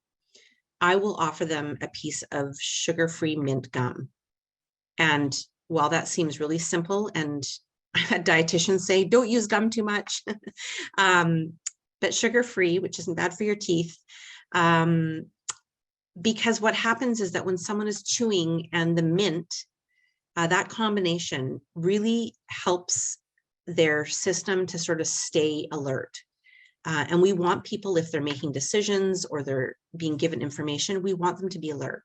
I will offer them a piece of sugar-free mint gum. And while that seems really simple, and I've had dietitians say, don't use gum too much, but sugar-free, which isn't bad for your teeth, because what happens is that when someone is chewing and the mint, that combination really helps their system to sort of stay alert. And we want people, if they're making decisions or they're being given information, we want them to be alert.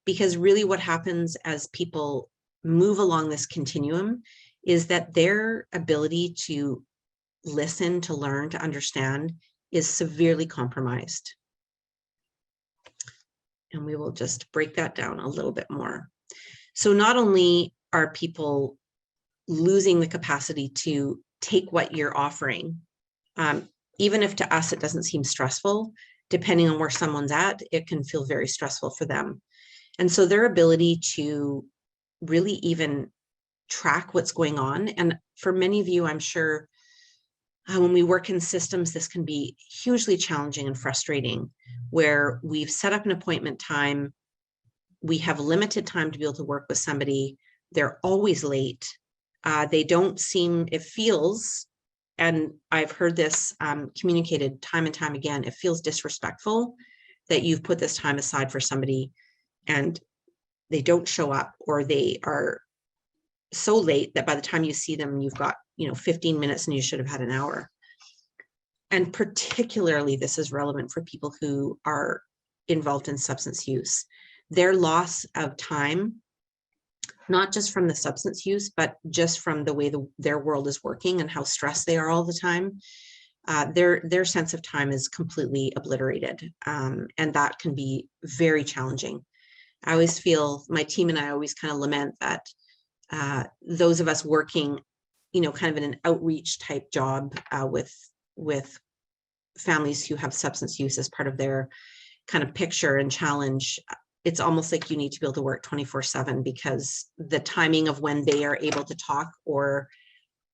Because really what happens as people move along this continuum is that their ability to listen, to learn, to understand is severely compromised. And we will just break that down a little bit more. So not only are people losing the capacity to take what you're offering, even if to us it doesn't seem stressful, depending on where someone's at, it can feel very stressful for them. And so their ability to really even track what's going on, and for many of you, I'm sure when we work in systems, this can be hugely challenging and frustrating, where we've set up an appointment time, we have limited time to be able to work with somebody, they're always late, they don't seem, it feels, and I've heard this communicated time and time again, it feels disrespectful that you've put this time aside for somebody and they don't show up, or they are so late that by the time you see them, you've got 15 minutes and you should have had an hour. And particularly this is relevant for people who are involved in substance use. Their loss of time, not just from the substance use, but just from the way their world is working and how stressed they are all the time, their sense of time is completely obliterated. And that can be very challenging. I always feel, my team and I always kind of lament that those of us working, kind of in an outreach type job with families who have substance use as part of their kind of picture and challenge, it's almost like you need to be able to work 24/7, because the timing of when they are able to talk or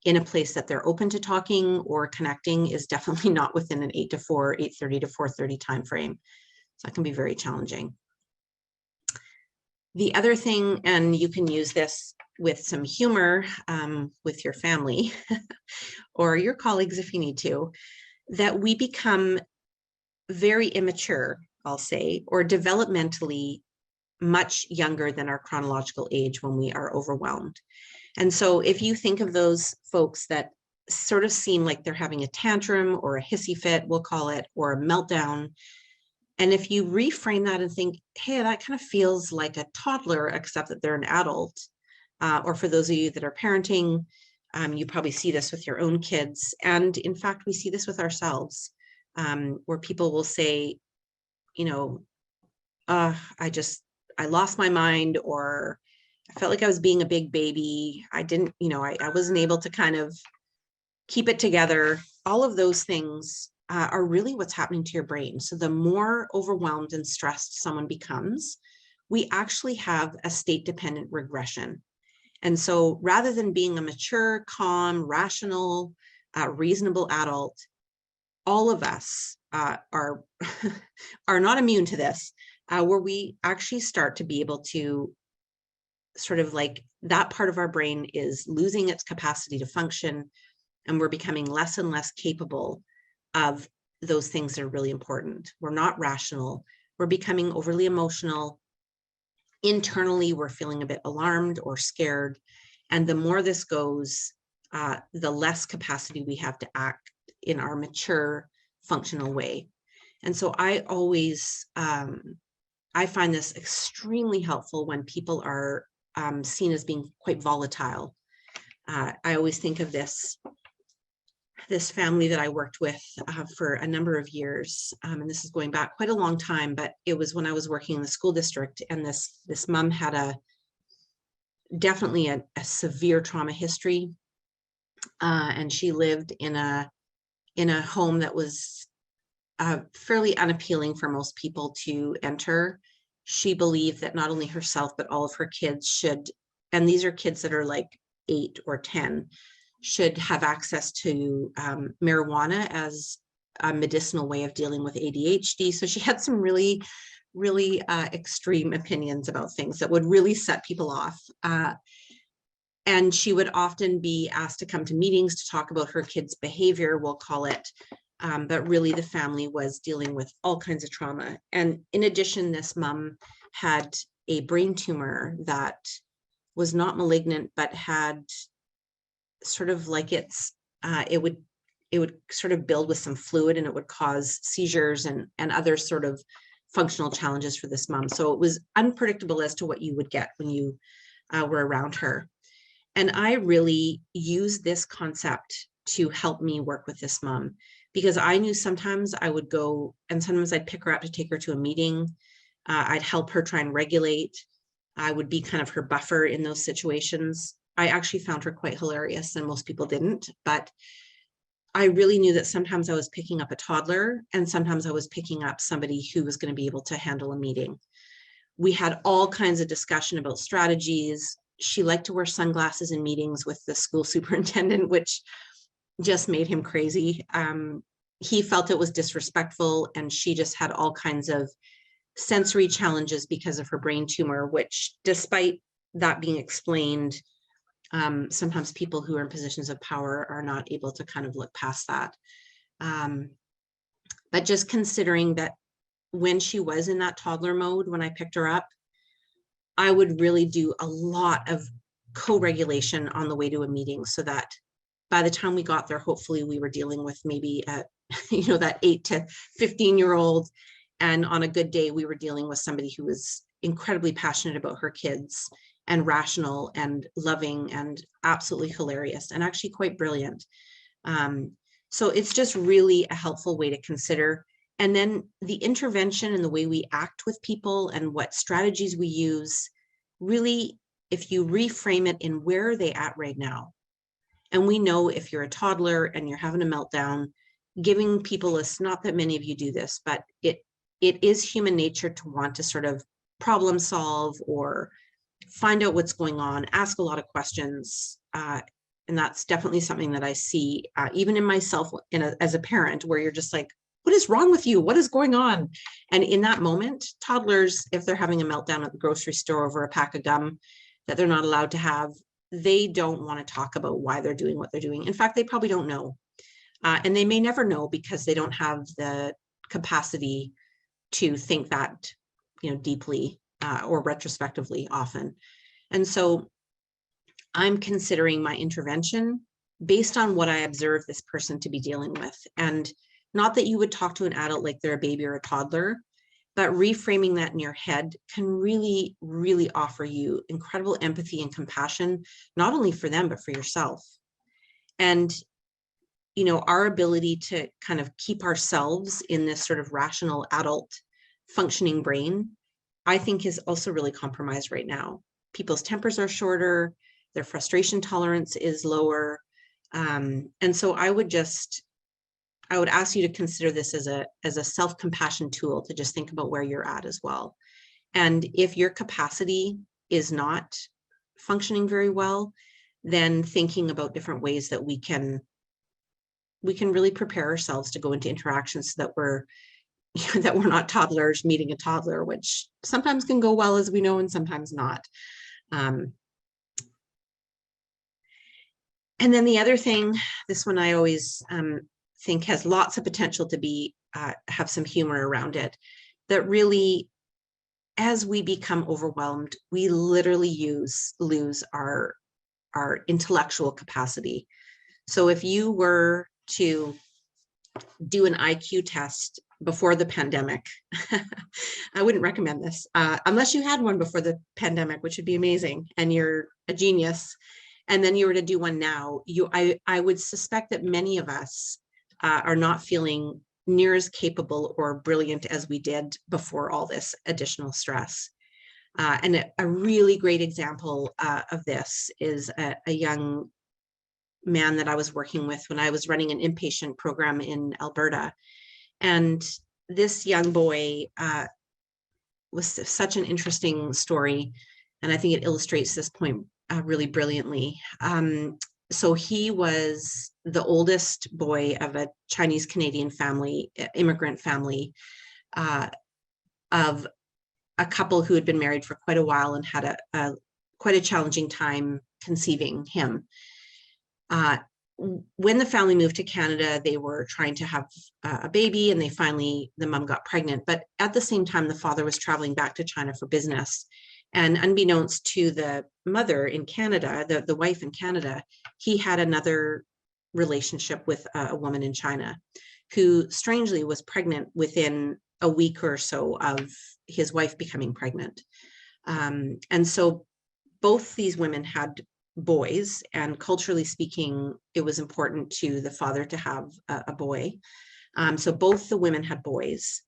in a place that they're open to talking or connecting is definitely not within an 8 to 4, 8:30 to 4:30 timeframe. So that can be very challenging. The other thing, and you can use this with some humor with your family or your colleagues if you need to, that we become very immature, I'll say, or developmentally much younger than our chronological age when we are overwhelmed. And so if you think of those folks that sort of seem like they're having a tantrum or a hissy fit, we'll call it, or a meltdown, and if you reframe that and think, hey, that kind of feels like a toddler, except that they're an adult, or for those of you that are parenting, you probably see this with your own kids. And in fact, we see this with ourselves, where people will say, you know, I lost my mind, or I felt like I was being a big baby. I didn't, you know, I wasn't able to kind of keep it together. All of those things are really what's happening to your brain. So the more overwhelmed and stressed someone becomes, we actually have a state-dependent regression. And so rather than being a mature, calm, rational, reasonable adult, all of us are not immune to this, where we actually start to be able to sort of like that part of our brain is losing its capacity to function, and we're becoming less and less capable of those things that are really important. We're not rational. We're becoming overly emotional. Internally, we're feeling a bit alarmed or scared. And the more this goes, the less capacity we have to act in our mature, functional way. And so I always, I find this extremely helpful when people are seen as being quite volatile. I always think of this family that I worked with for a number of years, and this is going back quite a long time, but it was when I was working in the school district, and this mom had definitely a severe trauma history, and she lived in a home that was fairly unappealing for most people to enter. She believed that not only herself, but all of her kids should, and these are kids that are like 8 or 10, should have access to marijuana as a medicinal way of dealing with ADHD. So she had some really, really extreme opinions about things that would really set people off. And she would often be asked to come to meetings to talk about her kids' behavior, we'll call it. But really the family was dealing with all kinds of trauma. And in addition, this mom had a brain tumor that was not malignant, but had sort of like it would sort of build with some fluid, and it would cause seizures and other sort of functional challenges for this mom. So it was unpredictable as to what you would get when you were around her. And I really used this concept to help me work with this mom, because I knew sometimes I would go and sometimes I'd pick her up to take her to a meeting. I'd help her try and regulate. I would be kind of her buffer in those situations. I actually found her quite hilarious, and most people didn't, but I really knew that sometimes I was picking up a toddler, and sometimes I was picking up somebody who was going to be able to handle a meeting. We had all kinds of discussion about strategies. She liked to wear sunglasses in meetings with the school superintendent, which just made him crazy. He felt it was disrespectful, and she just had all kinds of sensory challenges because of her brain tumor, which, despite that being explained, sometimes people who are in positions of power are not able to kind of look past that. But just considering that when she was in that toddler mode, when I picked her up, I would really do a lot of co-regulation on the way to a meeting, so that by the time we got there, hopefully we were dealing with maybe that 8 to 15-year-old, and on a good day we were dealing with somebody who was incredibly passionate about her kids and rational and loving and absolutely hilarious and actually quite brilliant. So it's just really a helpful way to consider. And then the intervention and the way we act with people and what strategies we use, really, if you reframe it in where are they at right now. And we know if you're a toddler and you're having a meltdown, giving people not that many of you do this, but it is human nature to want to sort of problem solve or find out what's going on, ask a lot of questions. And that's definitely something that I see even in myself as a parent, where you're just like, what is wrong with you? What is going on? And in that moment, toddlers, if they're having a meltdown at the grocery store over a pack of gum that they're not allowed to have, they don't want to talk about why they're doing what they're doing. In fact, they probably don't know. And they may never know because they don't have the capacity to think that, deeply or retrospectively often. And so I'm considering my intervention based on what I observe this person to be dealing with. And not that you would talk to an adult like they're a baby or a toddler, but reframing that in your head can really, really offer you incredible empathy and compassion, not only for them, but for yourself. And, our ability to kind of keep ourselves in this sort of rational adult functioning brain, I think is also really compromised right now. People's tempers are shorter, their frustration tolerance is lower. And so I would ask you to consider this as a self-compassion tool to just think about where you're at as well. And if your capacity is not functioning very well, then thinking about different ways that we can really prepare ourselves to go into interactions so that we're not toddlers meeting a toddler, which sometimes can go well, as we know, and sometimes not. And then the other thing, this one I always think has lots of potential to be have some humor around it, that really, as we become overwhelmed, we literally lose our intellectual capacity. So if you were to do an IQ test before the pandemic, I wouldn't recommend this unless you had one before the pandemic, which would be amazing, and you're a genius. And then you were to do one now, I would suspect that many of us are not feeling near as capable or brilliant as we did before all this additional stress. And a really great example of this is a young man that I was working with when I was running an inpatient program in Alberta. And this young boy was such an interesting story. And I think it illustrates this point really brilliantly. So he was the oldest boy of a Chinese Canadian family, immigrant family, of a couple who had been married for quite a while and had quite a challenging time conceiving him. When the family moved to Canada, they were trying to have a baby, and the mom got pregnant. But at the same time, the father was traveling back to China for business. And unbeknownst to the mother in Canada, the wife in Canada, he had another relationship with a woman in China who strangely was pregnant within a week or so of his wife becoming pregnant. And so both these women had boys, and culturally speaking, it was important to the father to have a boy. So both the women had boys.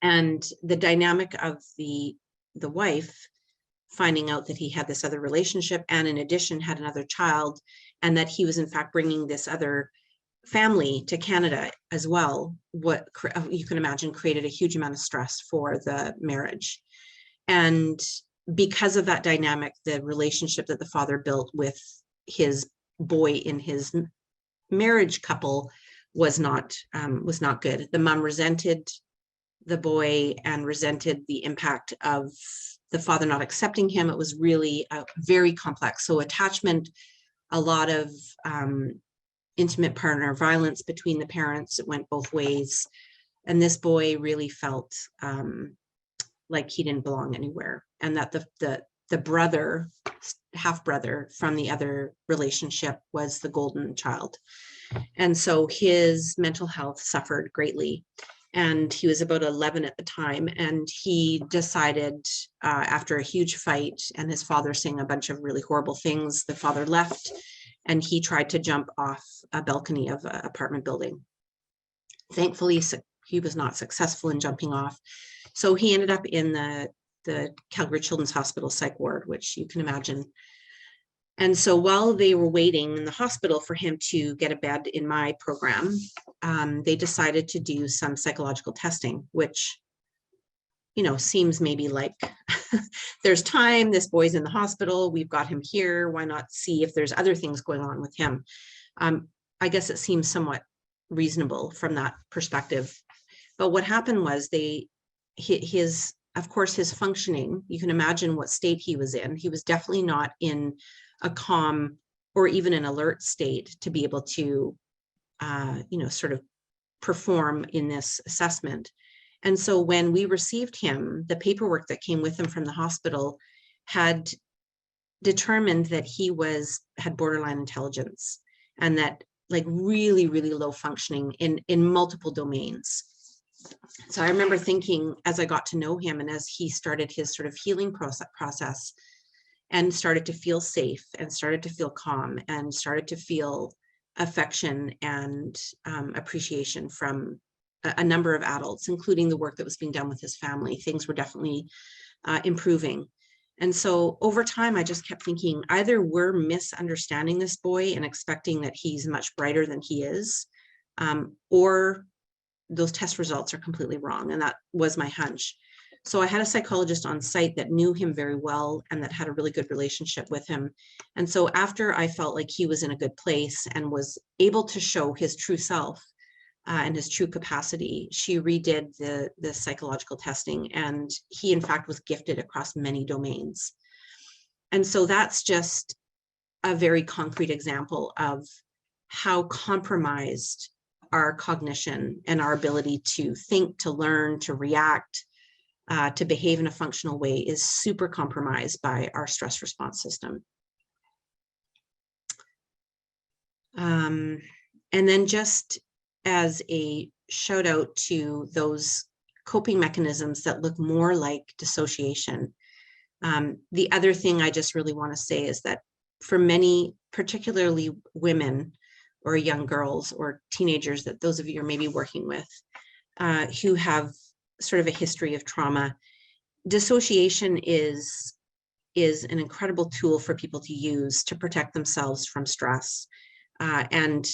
And the dynamic of the wife finding out that he had this other relationship, and in addition had another child, and that he was in fact bringing this other family to Canada as well, what you can imagine created a huge amount of stress for the marriage. And because of that dynamic, the relationship that the father built with his boy in his marriage couple was not good. The mom resented the boy and resented the impact of the father not accepting him. It was really very complex. So attachment, a lot of intimate partner violence between the parents. It went both ways. And this boy really felt like he didn't belong anywhere. And that the brother, half brother from the other relationship was the golden child. And so his mental health suffered greatly. And he was about 11 at the time. And he decided after a huge fight and his father saying a bunch of really horrible things, the father left and he tried to jump off a balcony of an apartment building. Thankfully, he was not successful in jumping off. So he ended up in the Calgary Children's Hospital psych ward, which you can imagine. And so while they were waiting in the hospital for him to get a bed in my program, they decided to do some psychological testing, which, seems maybe like there's time, this boy's in the hospital, we've got him here, why not see if there's other things going on with him? I guess it seems somewhat reasonable from that perspective. But what happened was of course, his functioning, you can imagine what state he was in. He was definitely not in a calm or even an alert state to be able to, sort of perform in this assessment. And so when we received him, the paperwork that came with him from the hospital had determined that he had borderline intelligence, and that like really, really low functioning in multiple domains. So I remember thinking, as I got to know him and as he started his sort of healing process and started to feel safe and started to feel calm and started to feel affection and appreciation from a number of adults, including the work that was being done with his family, things were definitely improving. And so over time, I just kept thinking, either we're misunderstanding this boy and expecting that he's much brighter than he is, or those test results are completely wrong. And that was my hunch. So I had a psychologist on site that knew him very well and that had a really good relationship with him. And so after I felt like he was in a good place and was able to show his true self and his true capacity, she redid the psychological testing, and he in fact was gifted across many domains. And so that's just a very concrete example of how compromised our cognition and our ability to think, to learn, to react, to behave in a functional way is super compromised by our stress response system. And then just as a shout out to those coping mechanisms that look more like dissociation, the other thing I just really want to say is that for many, particularly women or young girls or teenagers that those of you are maybe working with who have sort of a history of trauma, dissociation is an incredible tool for people to use to protect themselves from stress. And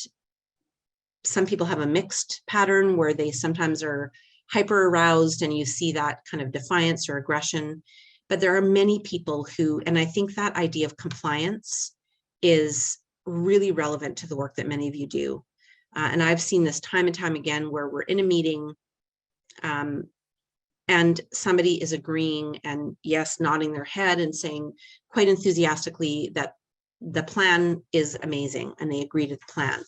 some people have a mixed pattern where they sometimes are hyper aroused and you see that kind of defiance or aggression. But there are many people who, and I think that idea of compliance is really relevant to the work that many of you do. And I've seen this time and time again where we're in a meeting and somebody is agreeing and yes, nodding their head and saying quite enthusiastically that the plan is amazing and they agree to the plan.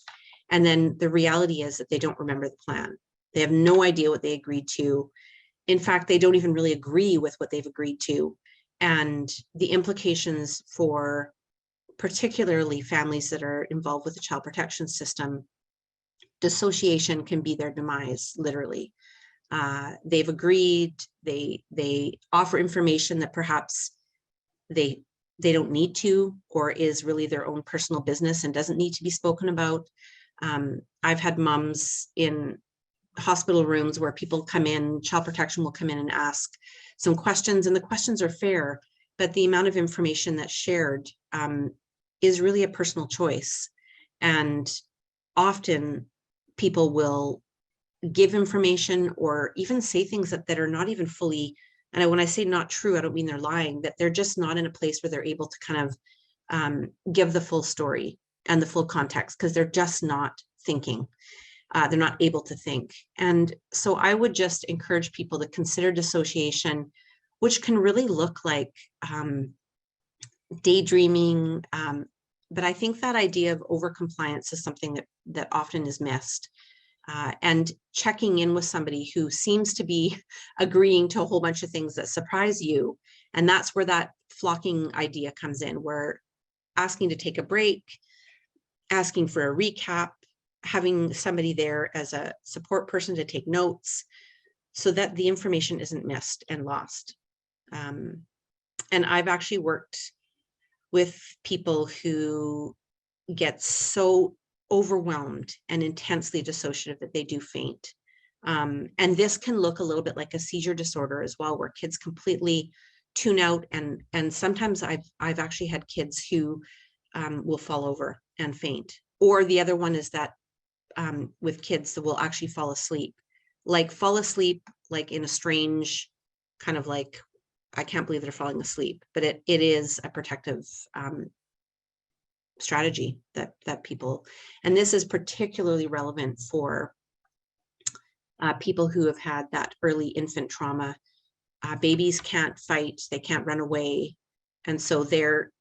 And then the reality is that they don't remember the plan. They have no idea what they agreed to. In fact, they don't even really agree with what they've agreed to. And the implications for particularly families that are involved with the child protection system, dissociation can be their demise, literally. They've agreed, they offer information that perhaps they don't need to, or is really their own personal business and doesn't need to be spoken about. I've had moms in hospital rooms where people come in, child protection will come in and ask some questions, and the questions are fair, but the amount of information that's shared is really a personal choice. And often people will give information or even say things that are not even fully, and when I say not true, I don't mean they're lying, that they're just not in a place where they're able to kind of give the full story and the full context, because they're just not thinking. They're not able to think. And so I would just encourage people to consider dissociation, which can really look like daydreaming. But I think that idea of overcompliance is something that often is missed. And checking in with somebody who seems to be agreeing to a whole bunch of things that surprise you. And that's where that flocking idea comes in, where asking to take a break, asking for a recap, having somebody there as a support person to take notes so that the information isn't missed and lost. And I've actually worked with people who get so overwhelmed and intensely dissociative that they do faint. And this can look a little bit like a seizure disorder as well, where kids completely tune out. And sometimes I've actually had kids who will fall over and faint. Or the other one is that with kids that will actually fall asleep like in a strange kind of like, I can't believe they're falling asleep, but it is a protective strategy that people, and this is particularly relevant for people who have had that early infant trauma. Babies can't fight, they can't run away, and so their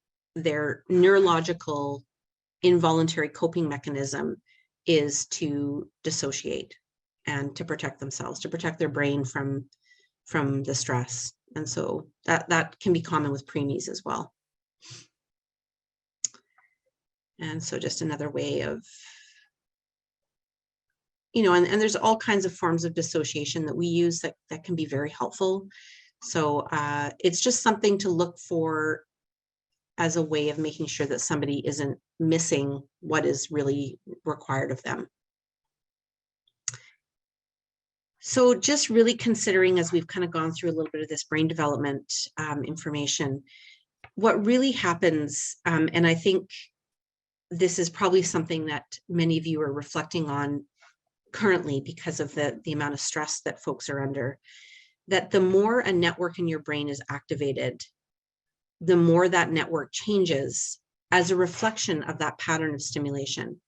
neurological involuntary coping mechanism is to dissociate and to protect themselves, to protect their brain from the stress. And so that can be common with preemies as well. And so just another way of, and there's all kinds of forms of dissociation that we use that can be very helpful. So it's just something to look for as a way of making sure that somebody isn't missing what is really required of them. So just really considering, as we've kind of gone through a little bit of this brain development information, what really happens, and I think this is probably something that many of you are reflecting on currently because of the amount of stress that folks are under, that the more a network in your brain is activated, the more that network changes as a reflection of that pattern of stimulation.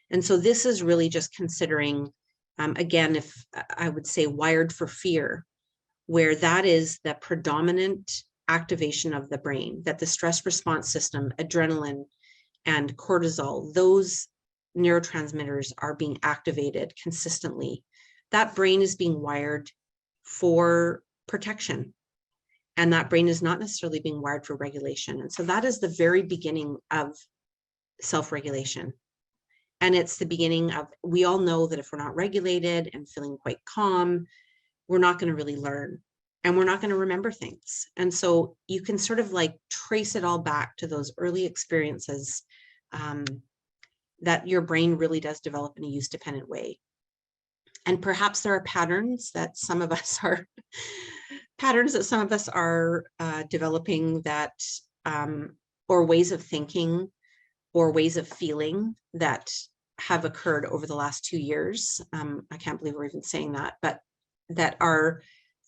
And so this is really just considering, again, if I would say wired for fear, where that is the predominant activation of the brain, that the stress response system, adrenaline and cortisol, those neurotransmitters are being activated consistently. That brain is being wired for protection. And that brain is not necessarily being wired for regulation. And so that is the very beginning of self-regulation. And it's the beginning of, we all know that if we're not regulated and feeling quite calm, we're not going to really learn and we're not going to remember things. And so you can sort of like trace it all back to those early experiences that your brain really does develop in a use-dependent way. And perhaps there are patterns that some of us are developing that, or ways of thinking or ways of feeling that have occurred over the last 2 years. I can't believe we're even saying that, but that are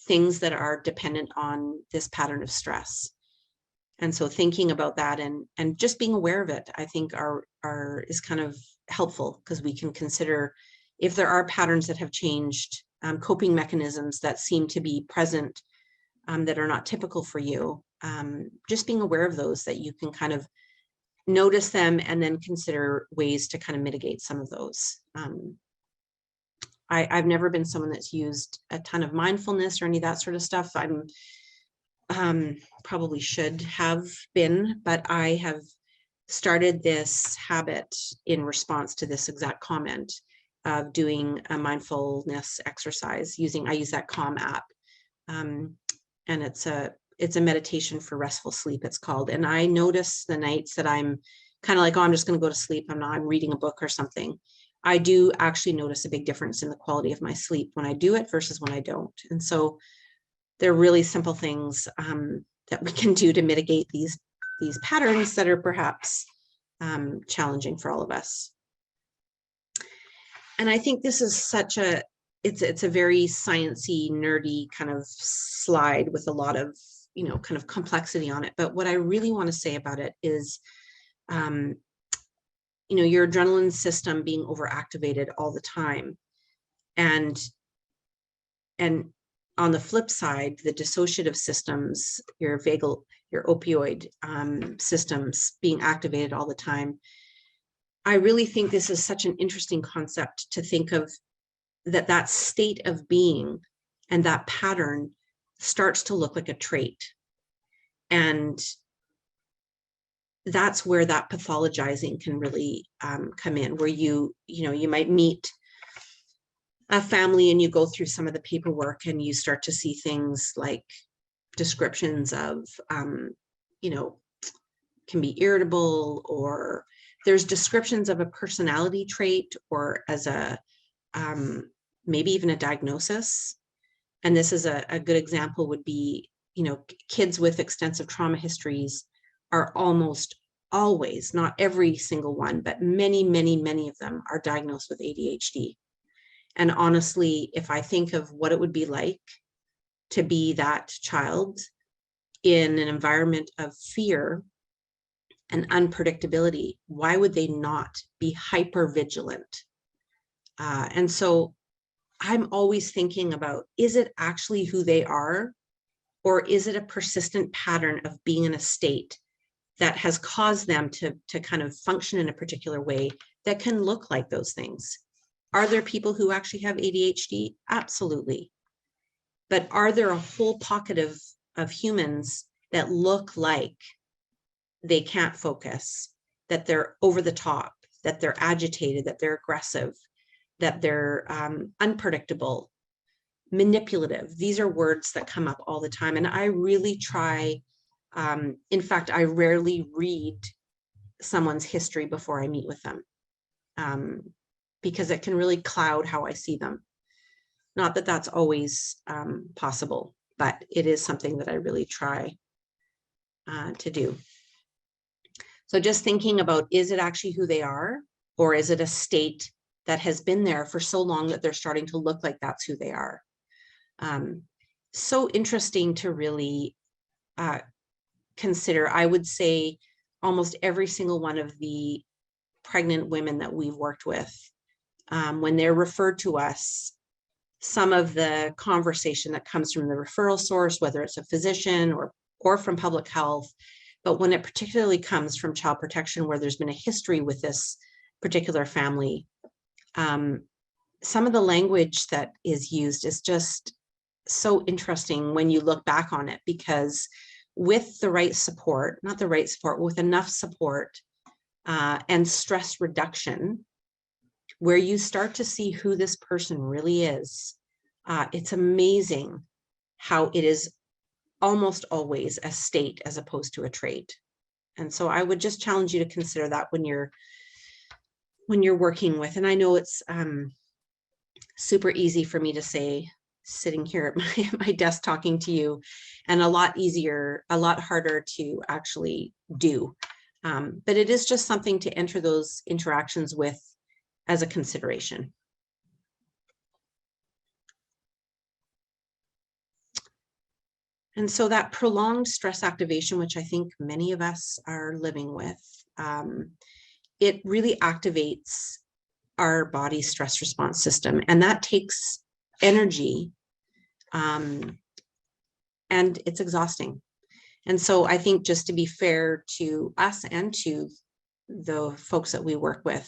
things that are dependent on this pattern of stress. And so thinking about that and just being aware of it, I think is kind of helpful, because we can consider if there are patterns that have changed, coping mechanisms that seem to be present that are not typical for you, just being aware of those, that you can kind of notice them and then consider ways to kind of mitigate some of those. I've never been someone that's used a ton of mindfulness or any of that sort of stuff. I'm probably should have been, but I have started this habit in response to this exact comment of doing a mindfulness exercise I use that Calm app. And it's a meditation for restful sleep, it's called. And I notice the nights that I'm kind of like, oh, I'm just going to go to sleep, I'm reading a book or something. I do actually notice a big difference in the quality of my sleep when I do it versus when I don't. And so they're really simple things that we can do to mitigate these patterns that are perhaps challenging for all of us. And I think this is it's a very sciencey, nerdy kind of slide with a lot of, kind of complexity on it. But what I really want to say about it is, your adrenaline system being overactivated all the time. And on the flip side, the dissociative systems, your opioid systems being activated all the time. I really think this is such an interesting concept to think of, that state of being and that pattern starts to look like a trait. And that's where that pathologizing can really come in, where you might meet a family and you go through some of the paperwork and you start to see things like descriptions of, can be irritable, or there's descriptions of a personality trait, or as a, maybe even a diagnosis. And this is a good example would be, kids with extensive trauma histories are almost always, not every single one, but many, many, many of them are diagnosed with ADHD. And honestly, if I think of what it would be like to be that child in an environment of fear and unpredictability, why would they not be hyper vigilant? And so I'm always thinking about, is it actually who they are? Or is it a persistent pattern of being in a state that has caused them to kind of function in a particular way that can look like those things? Are there people who actually have ADHD? Absolutely. But are there a whole pocket of humans that look like they can't focus, that they're over the top, that they're agitated, that they're aggressive, that they're unpredictable, manipulative? These are words that come up all the time. And I really try, in fact, I rarely read someone's history before I meet with them, because it can really cloud how I see them. Not that that's always possible, but it is something that I really try to do. So just thinking about, is it actually who they are, or is it a state that has been there for so long that they're starting to look like that's who they are? So interesting to really consider. I would say almost every single one of the pregnant women that we've worked with, when they're referred to us, some of the conversation that comes from the referral source, whether it's a physician or from public health, but when it particularly comes from child protection, where there's been a history with this particular family, some of the language that is used is just so interesting when you look back on it, because with the right support, not the right support, with enough support and stress reduction, where you start to see who this person really is, it's amazing how it is almost always a state as opposed to a trait. And so I would just challenge you to consider that when you're working with. And I know it's super easy for me to say, sitting here at my desk talking to you, and a lot easier, a lot harder to actually do. But it is just something to enter those interactions with as a consideration. And so that prolonged stress activation, which I think many of us are living with, it really activates our body's stress response system, and that takes energy, and it's exhausting. And so I think, just to be fair to us and to the folks that we work with,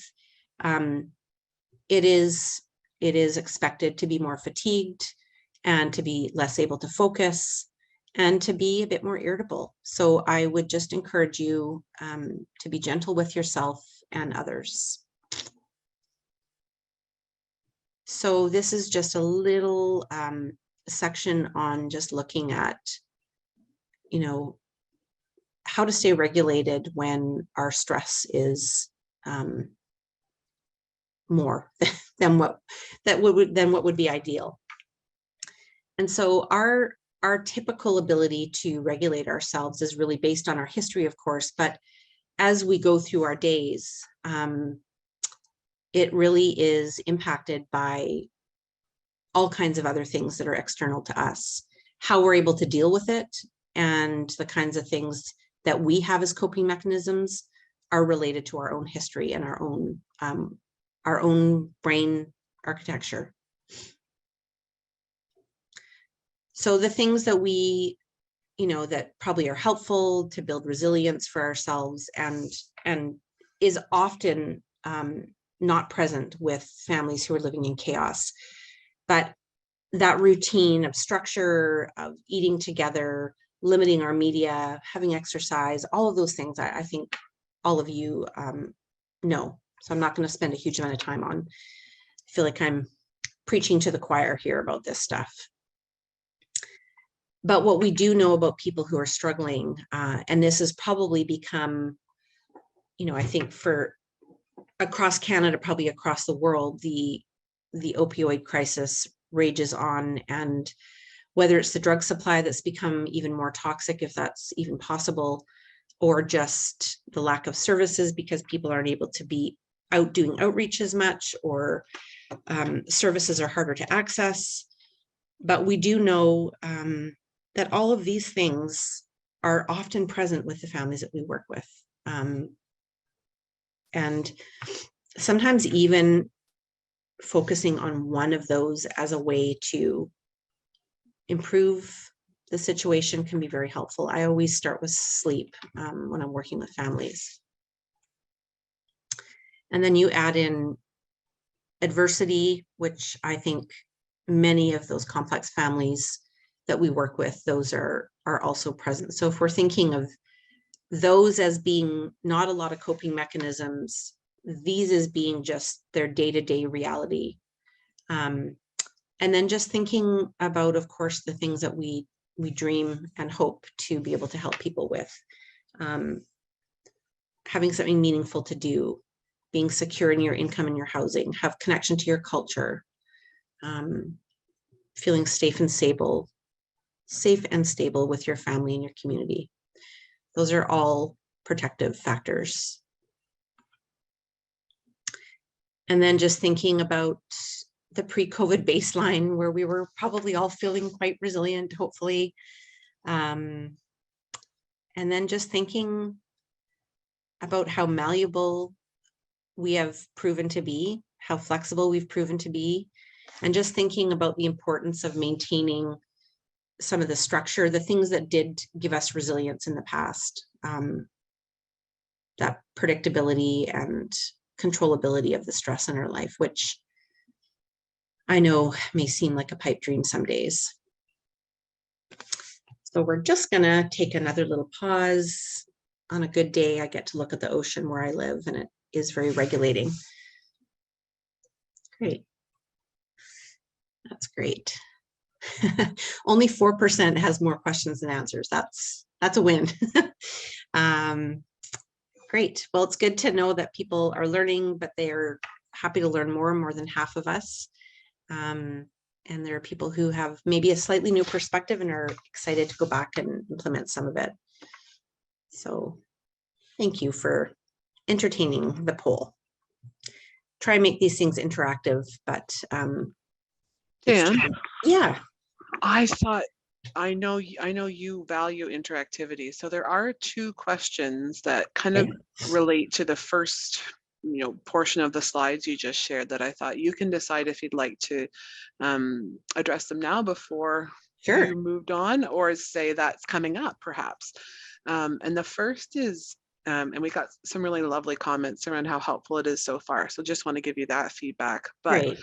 it is expected to be more fatigued and to be less able to focus and to be a bit more irritable. So I would just encourage you to be gentle with yourself and others. So this is just a little section on just looking at, how to stay regulated when our stress is more than what would be ideal. And so our typical ability to regulate ourselves is really based on our history, of course, but as we go through our days, it really is impacted by all kinds of other things that are external to us. How we're able to deal with it and the kinds of things that we have as coping mechanisms are related to our own history and our own brain architecture. So the things that we, that probably are helpful to build resilience for ourselves and is often not present with families who are living in chaos, but that routine of structure, of eating together, limiting our media, having exercise, all of those things, I think all of you know. So I'm not going to spend a huge amount of time on. I feel like I'm preaching to the choir here about this stuff. But what we do know about people who are struggling, and this has probably become, I think for across Canada, probably across the world, the opioid crisis rages on, and whether it's the drug supply that's become even more toxic, if that's even possible, or just the lack of services because people aren't able to be out doing outreach as much, or services are harder to access. But we do know that all of these things are often present with the families that we work with. And sometimes even focusing on one of those as a way to improve the situation can be very helpful. I always start with sleep when I'm working with families. And then you add in adversity, which I think many of those complex families that we work with, those are also present. So if we're thinking of those as being not a lot of coping mechanisms, these as being just their day-to-day reality. And then just thinking about, of course, the things that we dream and hope to be able to help people with. Having something meaningful to do, being secure in your income and your housing, have connection to your culture, feeling safe and stable with your family and your community. Those are all protective factors. And then just thinking about the pre-COVID baseline where we were probably all feeling quite resilient, hopefully. And then just thinking about how malleable we have proven to be, how flexible we've proven to be, and just thinking about the importance of maintaining some of the structure, the things that did give us resilience in the past, that predictability and controllability of the stress in our life, which I know may seem like a pipe dream some days. So we're just gonna take another little pause. On a good day, I get to look at the ocean where I live, and it is very regulating. Great. That's great. Only 4% has more questions than answers. That's a win. Great. Well, it's good to know that people are learning, but they are happy to learn more than half of us. And there are people who have maybe a slightly new perspective and are excited to go back and implement some of it. So thank you for entertaining the poll. Try and make these things interactive, but Dan, yeah. I know you value interactivity. So there are two questions that kind of relate to the first portion of the slides you just shared that I thought you can decide if you'd like to address them now before you moved on, or say that's coming up perhaps. And the first is, and we got some really lovely comments around how helpful it is so far. So just want to give you that feedback, but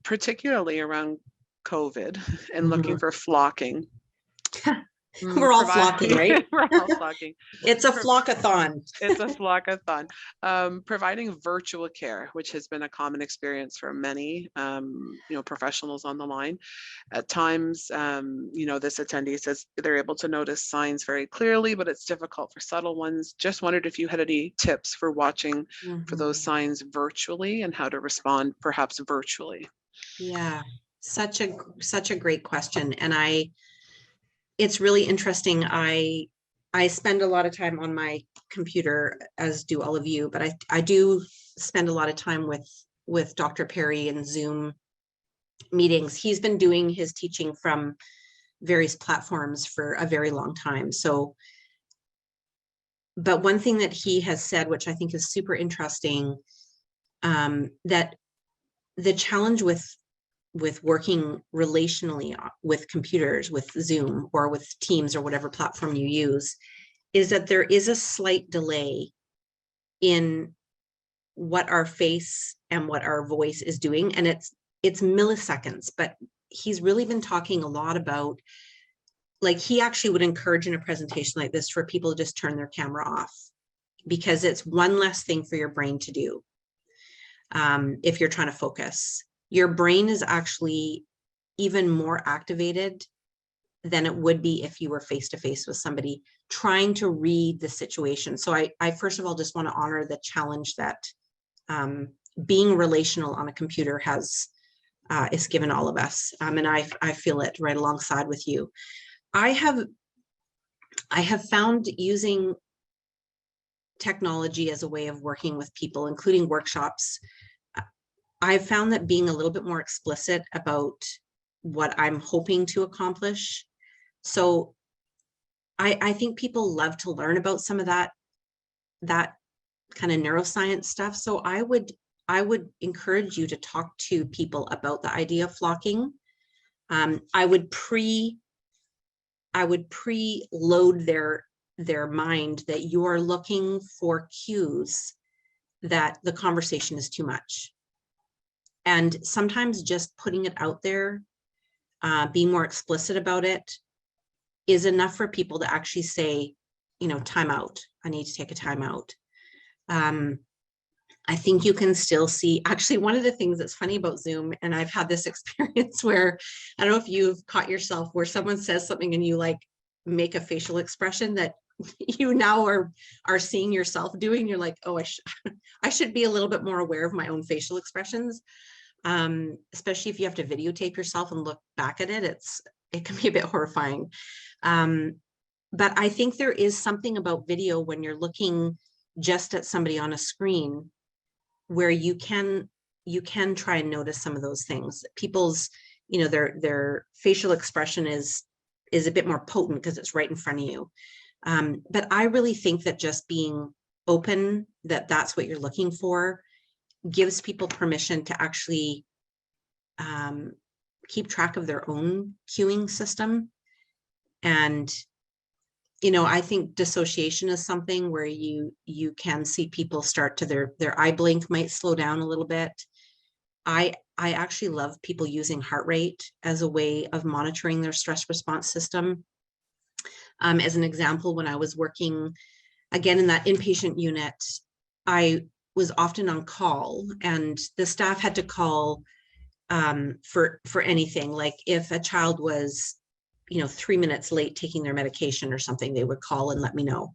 particularly around COVID and looking for flocking. We're all flocking, right? We're all flocking. It's a flockathon. It's a flockathon. Providing virtual care, which has been a common experience for many, professionals on the line. At times, this attendee says they're able to notice signs very clearly, but it's difficult for subtle ones. Just wondered if you had any tips for watching for those signs virtually and how to respond perhaps virtually. Yeah, such a great question. And it's really interesting. I spend a lot of time on my computer, as do all of you, but I do spend a lot of time with Dr. Perry in Zoom meetings. He's been doing his teaching from various platforms for a very long time. But one thing that he has said, which I think is super interesting, that the challenge with working relationally with computers, with Zoom or with Teams or whatever platform you use, is that there is a slight delay in what our face and what our voice is doing. And it's milliseconds, but he's really been talking a lot about, like, he actually would encourage in a presentation like this for people to just turn their camera off, because it's one less thing for your brain to do. If you're trying to focus, your brain is actually even more activated than it would be if you were face-to-face with somebody trying to read the situation. So I first of all just want to honor the challenge that being relational on a computer is given all of us. And I feel it right alongside with you. I have found using technology as a way of working with people, including workshops, I've found that being a little bit more explicit about what I'm hoping to accomplish. So I think people love to learn about some of that kind of neuroscience stuff. So I would encourage you to talk to people about the idea of flocking. I would preload their mind that you are looking for cues that the conversation is too much. And sometimes just putting it out there, being more explicit about it, is enough for people to actually say, you know, time out. I need to take a time out. I think you can still see, actually, one of the things that's funny about Zoom, and I've had this experience where, I don't know if you've caught yourself where someone says something and you like make a facial expression that you now are seeing yourself doing. You're like, oh, I should be a little bit more aware of my own facial expressions, especially if you have to videotape yourself and look back at it. It can be a bit horrifying. But I think there is something about video when you're looking just at somebody on a screen where you can try and notice some of those things. People's, you know, their facial expression is a bit more potent because it's right in front of you. But I really think that just being open, that that's what you're looking for, gives people permission to actually keep track of their own cueing system. And, you know, I think dissociation is something where you can see people start to their eye blink might slow down a little bit. I actually love people using heart rate as a way of monitoring their stress response system. As an example, when I was working again in that inpatient unit, I was often on call, and the staff had to call for anything. Like if a child was, you know, 3 minutes late taking their medication or something, they would call and let me know.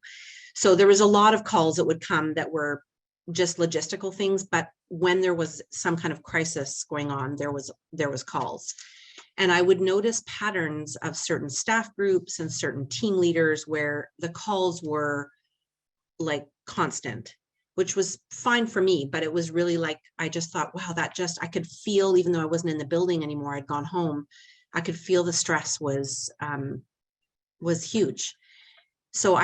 So there was a lot of calls that would come that were just logistical things, but when there was some kind of crisis going on, there was calls. And I would notice patterns of certain staff groups and certain team leaders where the calls were like constant, which was fine for me, but it was really like, I just thought, wow, I could feel, even though I wasn't in the building anymore, I'd gone home, I could feel the stress was huge. So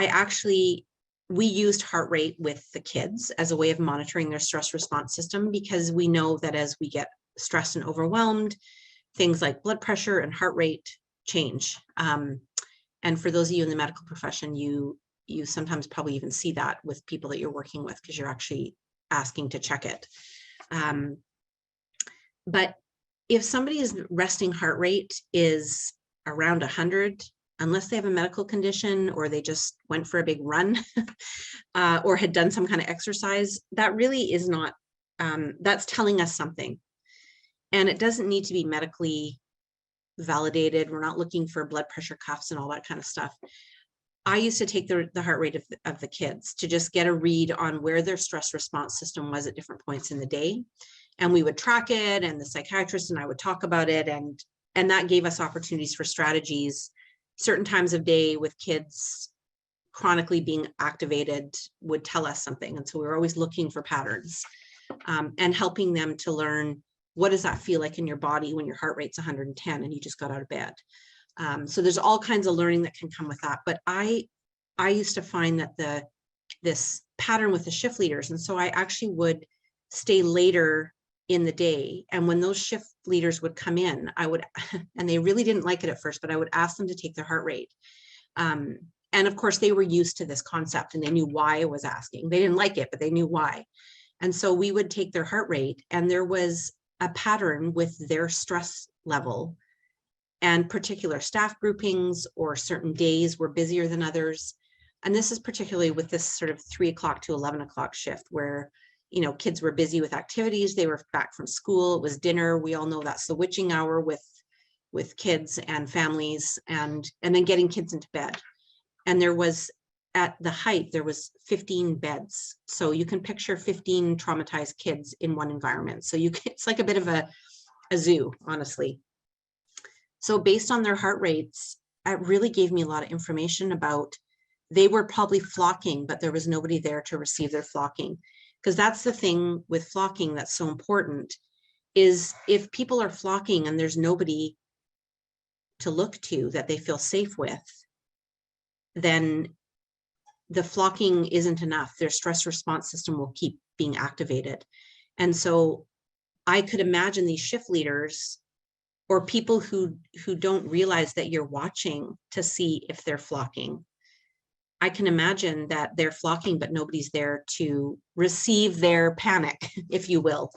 we used heart rate with the kids as a way of monitoring their stress response system, because we know that as we get stressed and overwhelmed, things like blood pressure and heart rate change. And for those of you in the medical profession, you sometimes probably even see that with people that you're working with, because you're actually asking to check it. But if somebody's resting heart rate is around 100, unless they have a medical condition or they just went for a big run or had done some kind of exercise, that really is not, that's telling us something. And it doesn't need to be medically validated. We're not looking for blood pressure cuffs and all that kind of stuff. I used to take the heart rate of the kids to just get a read on where their stress response system was at different points in the day. And we would track it, and the psychiatrist and I would talk about it. And that gave us opportunities for strategies. Certain times of day with kids chronically being activated would tell us something. And so we were always looking for patterns and helping them to learn, what does that feel like in your body when your heart rate's 110 and you just got out of bed? So there's all kinds of learning that can come with that. But I used to find that this pattern with the shift leaders. And so I actually would stay later in the day. And when those shift leaders would come in, I would, and they really didn't like it at first, but I would ask them to take their heart rate. And of course they were used to this concept and they knew why I was asking. They didn't like it, but they knew why. And so we would take their heart rate, and there was a pattern with their stress level, and particular staff groupings or certain days were busier than others. And this is particularly with this sort of 3 o'clock to 11 o'clock shift where, you know, kids were busy with activities. They were back from school. It was dinner. We all know that's the witching hour with kids and families, and then getting kids into bed. And there was, at the height, there was 15 beds. So you can picture 15 traumatized kids in one environment. So it's like a bit of a zoo, honestly. So based on their heart rates, it really gave me a lot of information about, they were probably flocking, but there was nobody there to receive their flocking. Because that's the thing with flocking that's so important, is if people are flocking and there's nobody to look to that they feel safe with, then the flocking isn't enough. Their stress response system will keep being activated. And so I could imagine these shift leaders or people who don't realize that you're watching to see if they're flocking. I can imagine that they're flocking, but nobody's there to receive their panic, if you will.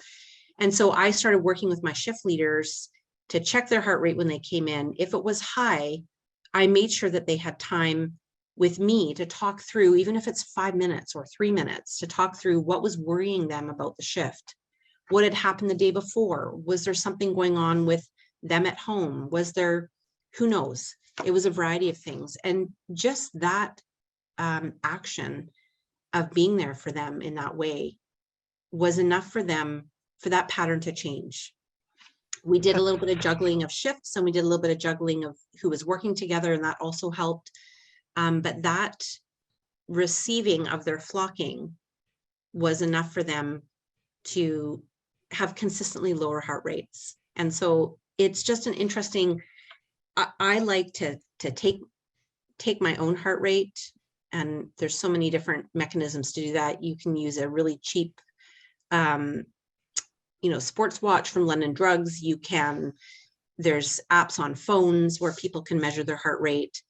And so I started working with my shift leaders to check their heart rate when they came in. If it was high, I made sure that they had time with me to talk through, even if it's 5 minutes or 3 minutes, to talk through what was worrying them about the shift. What had happened the day before? Was there something going on with them at home? Was there, who knows? It was a variety of things. And just that action of being there for them in that way was enough for them, for that pattern to change. We did a little bit of juggling of shifts, and we did a little bit of juggling of who was working together, and that also helped. But that receiving of their flocking was enough for them to have consistently lower heart rates. And so it's just an interesting, I like to take my own heart rate, and there's so many different mechanisms to do that. You can use a really cheap sports watch from London Drugs. There's apps on phones where people can measure their heart rate.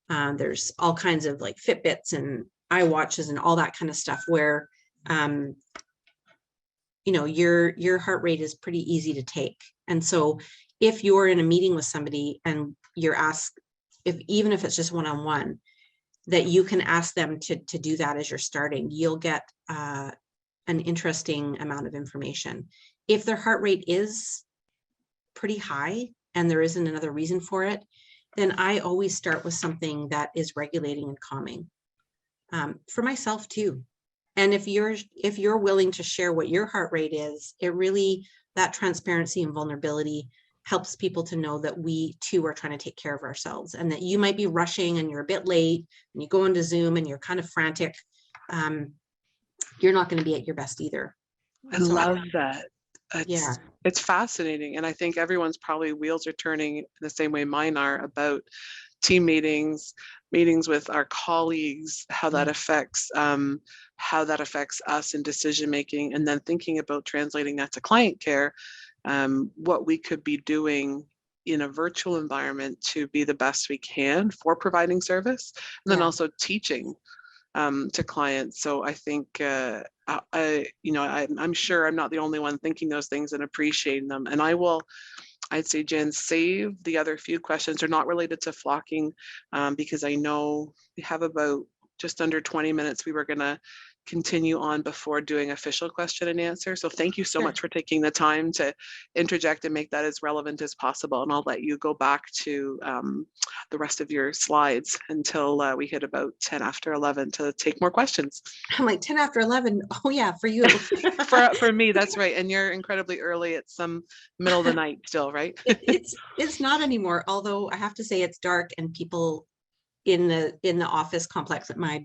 There's all kinds of like Fitbits and iWatches and all that kind of stuff where, your heart rate is pretty easy to take. And so if you're in a meeting with somebody and you're asked, even if it's just one-on-one, that you can ask them to do that as you're starting, you'll get an interesting amount of information. If their heart rate is pretty high and there isn't another reason for it, then I always start with something that is regulating and calming, for myself too. And if you're willing to share what your heart rate is, it really, that transparency and vulnerability helps people to know that we too are trying to take care of ourselves, and that you might be rushing and you're a bit late and you go into Zoom and you're kind of frantic. You're not going to be at your best either. I love that. Yeah. It's fascinating. And I think everyone's probably wheels are turning in the same way mine are about team meetings with our colleagues, how that affects us in decision making, and then thinking about translating that to client care, what we could be doing in a virtual environment to be the best we can for providing service, and then also teaching to clients. So I think I'm sure I'm not the only one thinking those things and appreciating them. And I'd say, Jen, save the other few questions. They're not related to flocking, because I know we have about just under 20 minutes. We were going to continue on before doing official question and answer. So thank you so much for taking the time to interject and make that as relevant as possible. And I'll let you go back to the rest of your slides until we hit about 10 after 11 to take more questions. I'm like 10 after 11. Oh yeah, for you. for me, that's right. And you're incredibly early. It's some middle of the night still, right? It's not anymore. Although I have to say it's dark, and people in the office complex that my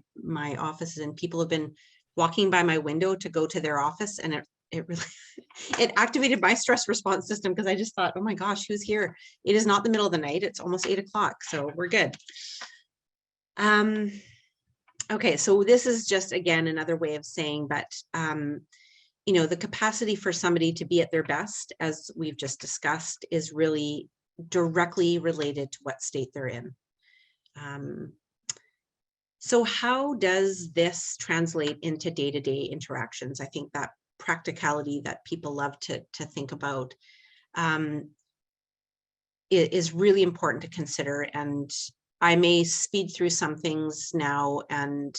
office is in, people have been walking by my window to go to their office, and it really it activated my stress response system, because I just thought, oh my gosh, who's here? It is not the middle of the night. It's almost 8 o'clock, so we're good. Okay, so this is just again another way of saying, but the capacity for somebody to be at their best, as we've just discussed, is really directly related to what state they're in. So how does this translate into day-to-day interactions? I think that practicality that people love to think about is really important to consider. And I may speed through some things now and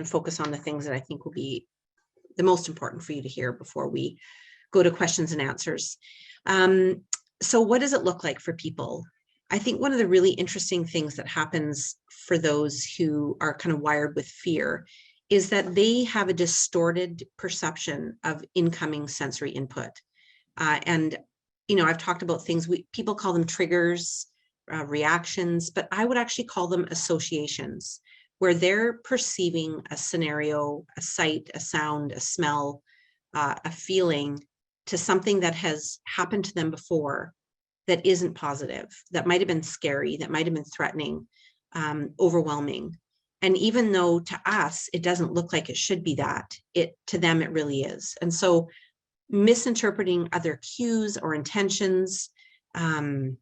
focus on the things that I think will be the most important for you to hear before we go to questions and answers. So what does it look like for people? I think one of the really interesting things that happens for those who are kind of wired with fear is that they have a distorted perception of incoming sensory input. And I've talked about things, people call them triggers, reactions, but I would actually call them associations, where they're perceiving a scenario, a sight, a sound, a smell, a feeling to something that has happened to them before that isn't positive, that might have been scary, that might have been threatening, overwhelming. And even though to us, it doesn't look like it should be that, to them, it really is. And so misinterpreting other cues or intentions, I'm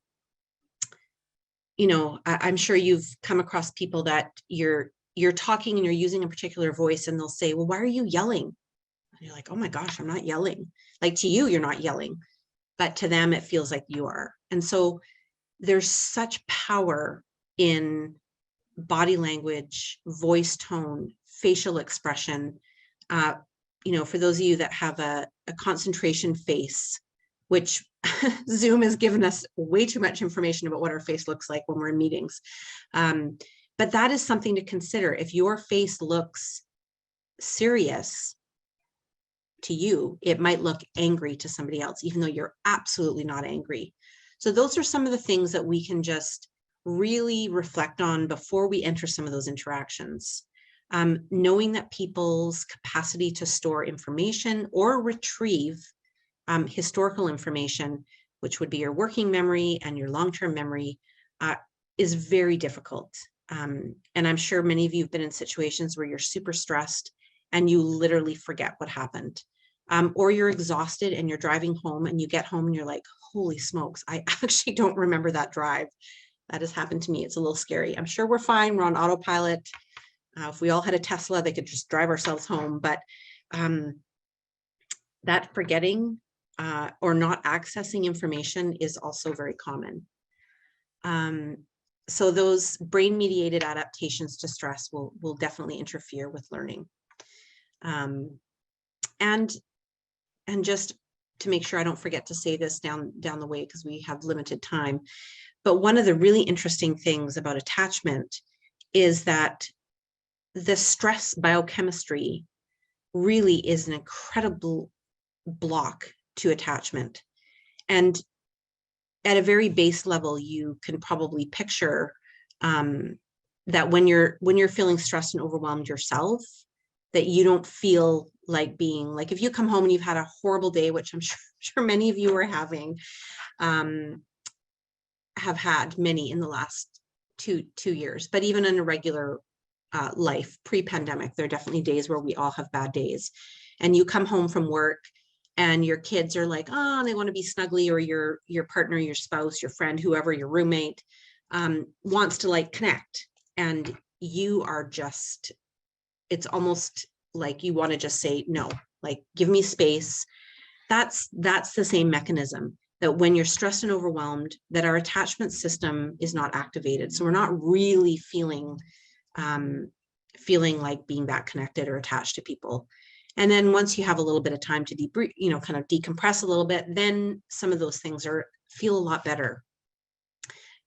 sure you've come across people that you're talking and you're using a particular voice and they'll say, well, why are you yelling? And you're like, oh my gosh, I'm not yelling. Like, to you, you're not yelling, but to them, it feels like you are. And so there's such power in body language, voice tone, facial expression. For those of you that have a concentration face, which Zoom has given us way too much information about what our face looks like when we're in meetings. But that is something to consider. If your face looks serious to you, it might look angry to somebody else, even though you're absolutely not angry. So those are some of the things that we can just really reflect on before we enter some of those interactions. Knowing that people's capacity to store information or retrieve historical information, which would be your working memory and your long-term memory, is very difficult. And I'm sure many of you have been in situations where you're super stressed and you literally forget what happened. Or you're exhausted and you're driving home and you get home and you're like, holy smokes, I actually don't remember that drive. That has happened to me. It's a little scary. I'm sure we're fine. We're on autopilot. If we all had a Tesla, they could just drive ourselves home. But that forgetting or not accessing information is also very common. So those brain-mediated adaptations to stress will definitely interfere with learning. And just to make sure I don't forget to say this down the way, because we have limited time. But one of the really interesting things about attachment is that the stress biochemistry really is an incredible block to attachment. And at a very base level, you can probably picture that when you're feeling stressed and overwhelmed yourself, that you don't feel like being like, if you come home and you've had a horrible day, which I'm sure many of you are having, have had many in the last two years, but even in a regular life pre-pandemic, there are definitely days where we all have bad days. And you come home from work and your kids are like, oh, they want to be snuggly, or your partner, your spouse, your friend, whoever, your roommate wants to like connect. And you are just, it's almost like you want to just say, no, like, give me space. That's the same mechanism, that when you're stressed and overwhelmed, that our attachment system is not activated. So we're not really feeling like being that connected or attached to people. And then once you have a little bit of time to kind of decompress a little bit, then some of those things feel a lot better.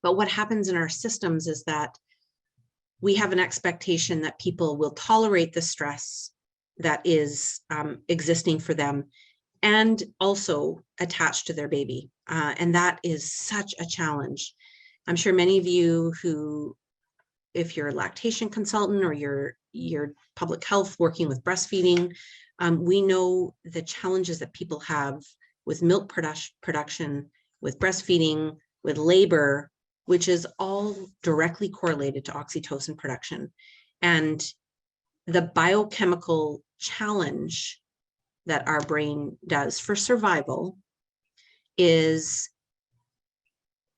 But what happens in our systems is that we have an expectation that people will tolerate the stress that is existing for them, and also attached to their baby. And that is such a challenge. I'm sure many of you who, if you're a lactation consultant or you're public health working with breastfeeding, we know the challenges that people have with milk production, with breastfeeding, with labor, which is all directly correlated to oxytocin production. And the biochemical challenge that our brain does for survival is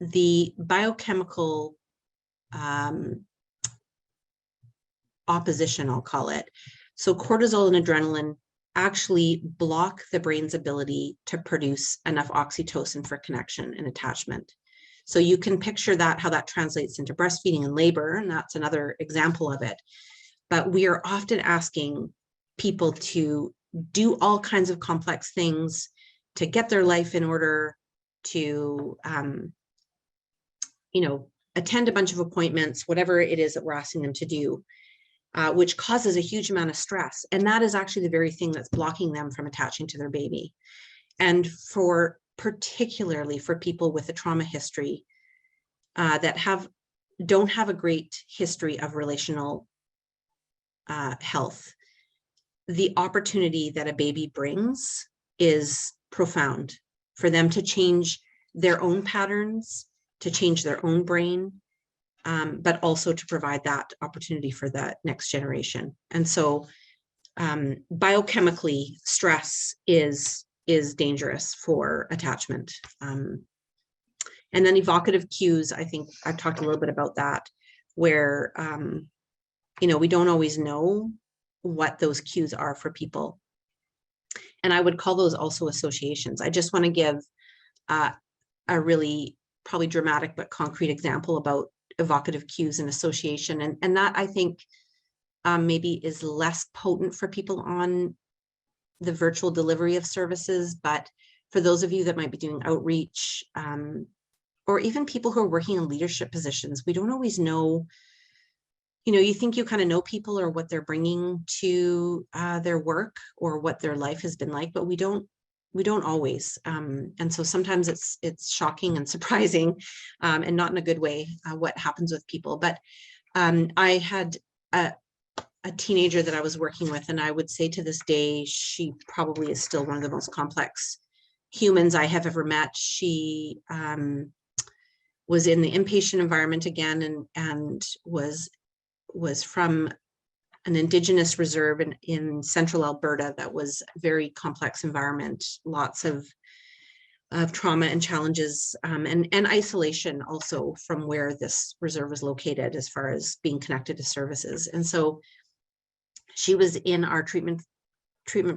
the biochemical opposition, I'll call it. So cortisol and adrenaline actually block the brain's ability to produce enough oxytocin for connection and attachment. So you can picture that, how that translates into breastfeeding and labor, and that's another example of it. But we are often asking people to do all kinds of complex things, to get their life in order, to attend a bunch of appointments, whatever it is that we're asking them to do, which causes a huge amount of stress. And that is actually the very thing that's blocking them from attaching to their baby. And particularly for people with a trauma history that don't have a great history of relational health, the opportunity that a baby brings is profound for them to change their own patterns, to change their own brain, but also to provide that opportunity for the next generation. And so biochemically, stress is dangerous for attachment. And then evocative cues, I think I've talked a little bit about that, where, we don't always know what those cues are for people. And I would call those also associations. I just want to give a really probably dramatic but concrete example about evocative cues and association. And that, I think, maybe is less potent for people on the virtual delivery of services. But for those of you that might be doing outreach, or even people who are working in leadership positions, we don't always know, you think you kind of know people or what they're bringing to their work or what their life has been like, but we don't always. And so sometimes it's shocking and surprising, and not in a good way, what happens with people. But I had a teenager that I was working with, and I would say to this day, she probably is still one of the most complex humans I have ever met. She was in the inpatient environment again, and was from an Indigenous reserve in central Alberta. That was a very complex environment, lots of trauma and challenges, and isolation also from where this reserve was located as far as being connected to services. And so she was in our treatment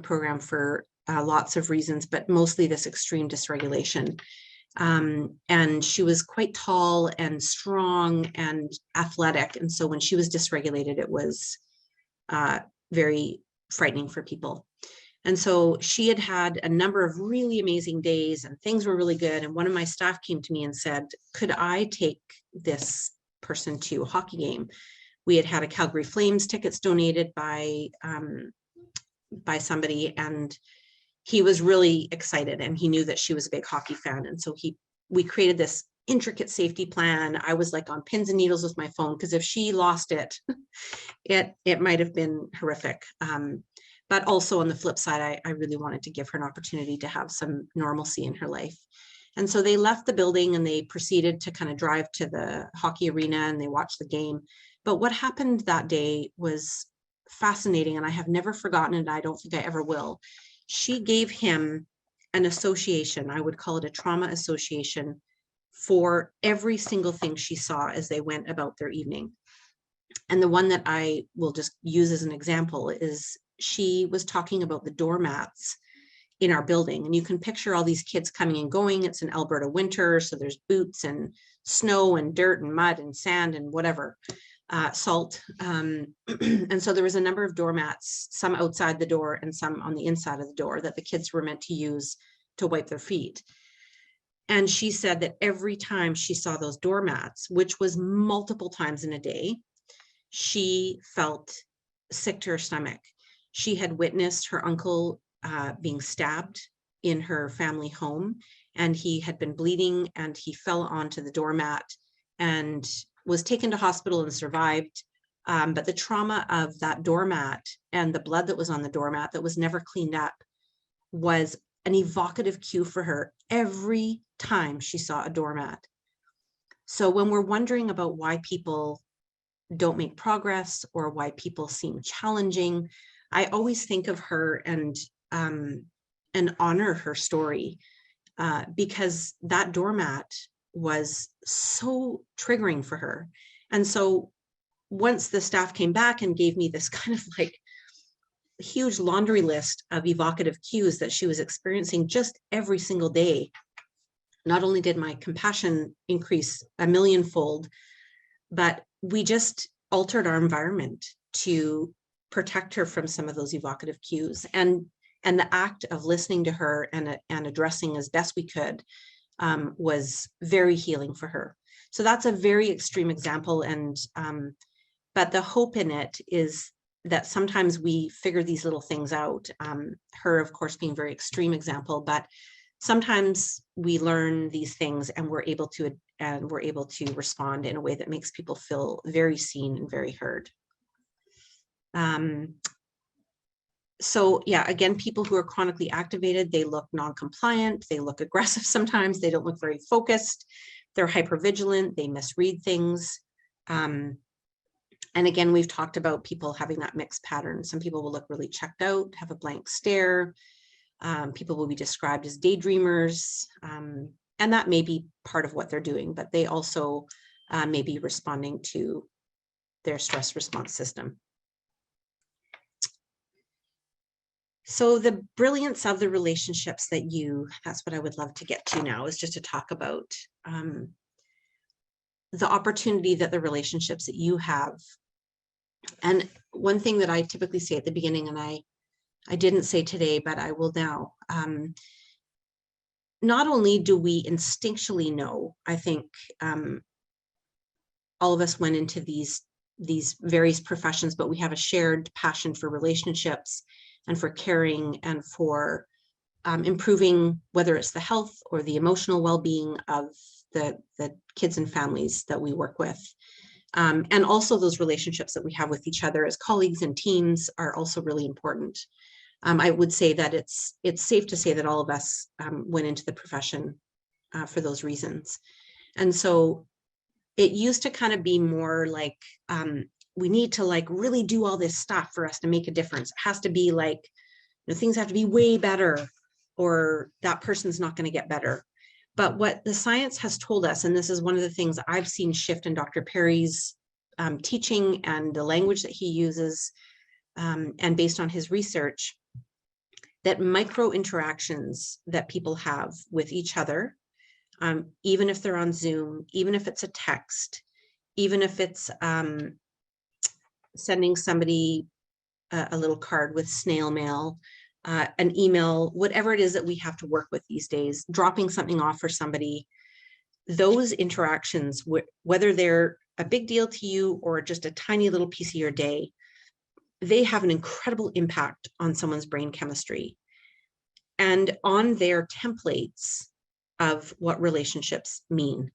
program for lots of reasons, but mostly this extreme dysregulation. And she was quite tall and strong and athletic. And so when she was dysregulated, it was very frightening for people. And so she had had a number of really amazing days and things were really good. And one of my staff came to me and said, could I take this person to a hockey game? We had a Calgary Flames tickets donated by somebody, and he was really excited, and he knew that she was a big hockey fan. And so we created this intricate safety plan. I was like on pins and needles with my phone, because if she lost it, it might have been horrific. But also on the flip side, I really wanted to give her an opportunity to have some normalcy in her life. And so they left the building and they proceeded to kind of drive to the hockey arena, and they watched the game. But what happened that day was fascinating, and I have never forgotten it. I don't think I ever will. She gave him an association. I would call it a trauma association for every single thing she saw as they went about their evening. And the one that I will just use as an example is she was talking about the doormats in our building. And you can picture all these kids coming and going. It's an Alberta winter, so there's boots and snow and dirt and mud and sand and whatever, salt. And so there was a number of doormats, some outside the door and some on the inside of the door, that the kids were meant to use to wipe their feet. And she said that every time she saw those doormats, which was multiple times in a day, she felt sick to her stomach. She had witnessed her uncle being stabbed in her family home, and he had been bleeding, and he fell onto the doormat and was taken to hospital and survived. But the trauma of that doormat and the blood that was on the doormat that was never cleaned up was an evocative cue for her every time she saw a doormat. So when we're wondering about why people don't make progress or why people seem challenging, I always think of her and honor her story, because that doormat was so triggering for her. And so once the staff came back and gave me this kind of like huge laundry list of evocative cues that she was experiencing just every single day, not only did my compassion increase a millionfold, but we just altered our environment to protect her from some of those evocative cues. And the act of listening to her and addressing as best we could was very healing for her. So that's a very extreme example. And but the hope in it is that sometimes we figure these little things out. Her, of course, being a very extreme example, but sometimes we learn these things and we're able to respond in a way that makes people feel very seen and very heard. So yeah, again, people who are chronically activated, they look non-compliant, they look aggressive sometimes, they don't look very focused, they're hypervigilant, they misread things. And again, we've talked about people having that mixed pattern. Some people will look really checked out, have a blank stare. People will be described as daydreamers. And that may be part of what they're doing, but they also may be responding to their stress response system. So the brilliance of the relationships that's what I would love to get to now, is just to talk about the opportunity that the relationships that you have. And one thing that I typically say at the beginning, and I didn't say today, but I will now, not only do we instinctually know, I think all of us went into these various professions, but we have a shared passion for relationships and for caring and for improving, whether it's the health or the emotional well-being of the kids and families that we work with. And also those relationships that we have with each other as colleagues and teams are also really important. I would say that it's safe to say that all of us went into the profession for those reasons. And so it used to kind of be more like, we need to like really do all this stuff for us to make a difference. It has to be like, things have to be way better, or that person's not going to get better. But what the science has told us, and this is one of the things I've seen shift in Dr. Perry's teaching and the language that he uses, and based on his research, that micro interactions that people have with each other, even if they're on Zoom, even if it's a text, even if it's sending somebody a little card with snail mail, an email, whatever it is that we have to work with these days, dropping something off for somebody, those interactions, whether they're a big deal to you or just a tiny little piece of your day, they have an incredible impact on someone's brain chemistry and on their templates of what relationships mean.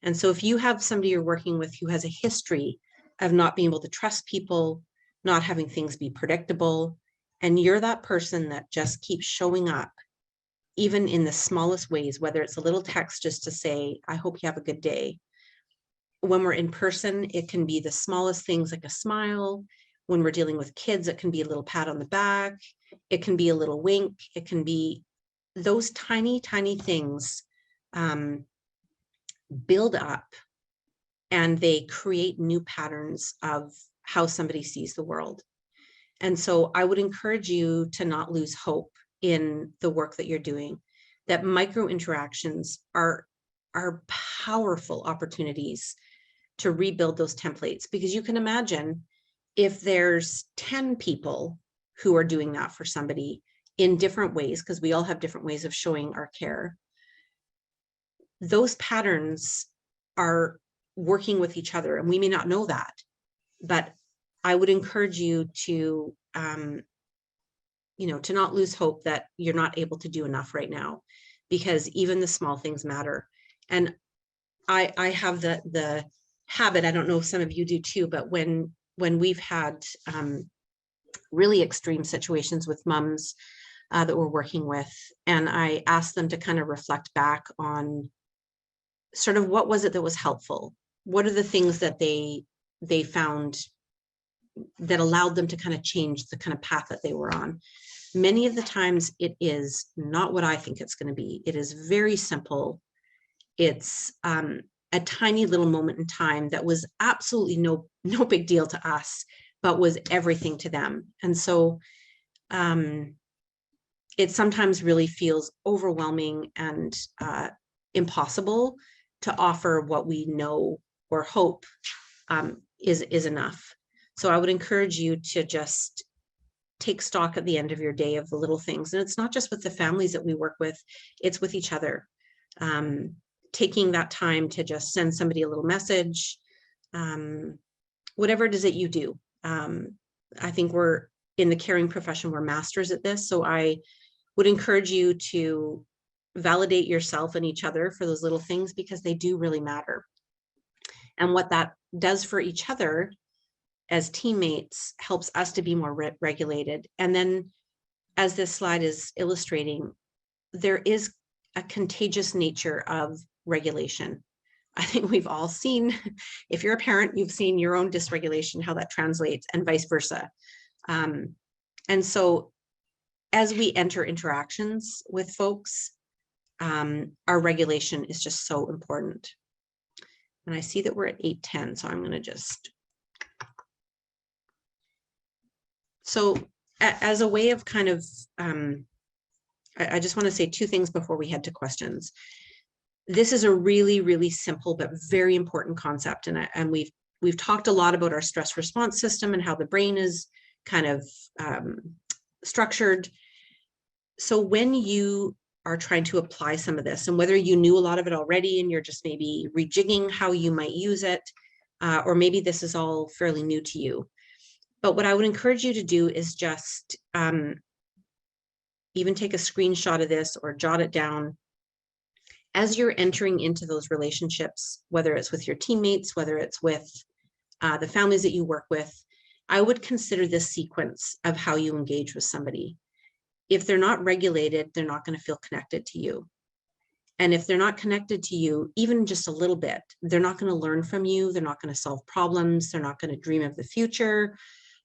And so if you have somebody you're working with who has a history of not being able to trust people, not having things be predictable, and you're that person that just keeps showing up, even in the smallest ways, whether it's a little text just to say, I hope you have a good day. When we're in person, it can be the smallest things like a smile. When we're dealing with kids, it can be a little pat on the back. It can be a little wink. It can be those tiny, tiny things build up, and they create new patterns of how somebody sees the world. And so I would encourage you to not lose hope in the work that you're doing, that micro interactions are powerful opportunities to rebuild those templates, because you can imagine if there's 10 people who are doing that for somebody in different ways, because we all have different ways of showing our care, those patterns are working with each other, and we may not know that, but I would encourage you to, to not lose hope that you're not able to do enough right now, because even the small things matter. And I have the habit, I don't know if some of you do too, but when we've had really extreme situations with moms that we're working with, and I asked them to kind of reflect back on sort of what was it that was helpful? What are the things that they found that allowed them to kind of change the kind of path that they were on? Many of the times it is not what I think it's going to be. It is very simple. It's a tiny little moment in time that was absolutely no big deal to us, but was everything to them. And so it sometimes really feels overwhelming and impossible to offer what we know or hope is enough. So I would encourage you to just take stock at the end of your day of the little things. And it's not just with the families that we work with, it's with each other. Taking that time to just send somebody a little message, whatever it is that you do. I think we're in the caring profession, we're masters at this. So I would encourage you to validate yourself and each other for those little things, because they do really matter. And what that does for each other as teammates helps us to be more regulated. And then, as this slide is illustrating, there is a contagious nature of regulation. I think we've all seen, if you're a parent, you've seen your own dysregulation, how that translates, and vice versa. And so as we enter interactions with folks, our regulation is just so important. And I see that we're at 8:10, so I'm going to just. So as a way of kind of, I just want to say two things before we head to questions. This is a really, really simple but very important concept, and we've talked a lot about our stress response system and how the brain is kind of structured. So when you are trying to apply some of this, and whether you knew a lot of it already and you're just maybe rejigging how you might use it, or maybe this is all fairly new to you. But what I would encourage you to do is just even take a screenshot of this or jot it down as you're entering into those relationships, whether it's with your teammates, whether it's with the families that you work with. I would consider this sequence of how you engage with somebody. If they're not regulated, they're not going to feel connected to you. And if they're not connected to you, even just a little bit, they're not going to learn from you. They're not going to solve problems. They're not going to dream of the future.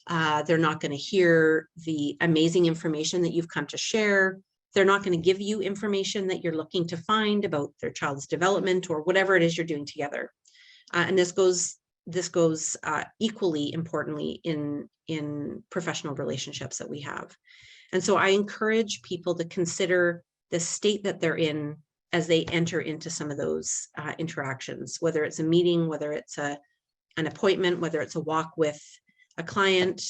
They're not going to hear the amazing information that you've come to share. They're not going to give you information that you're looking to find about their child's development or whatever it is you're doing together. And this goes equally importantly in professional relationships that we have. And so I encourage people to consider the state that they're in as they enter into some of those interactions, whether it's a meeting, whether it's an appointment, whether it's a walk with a client,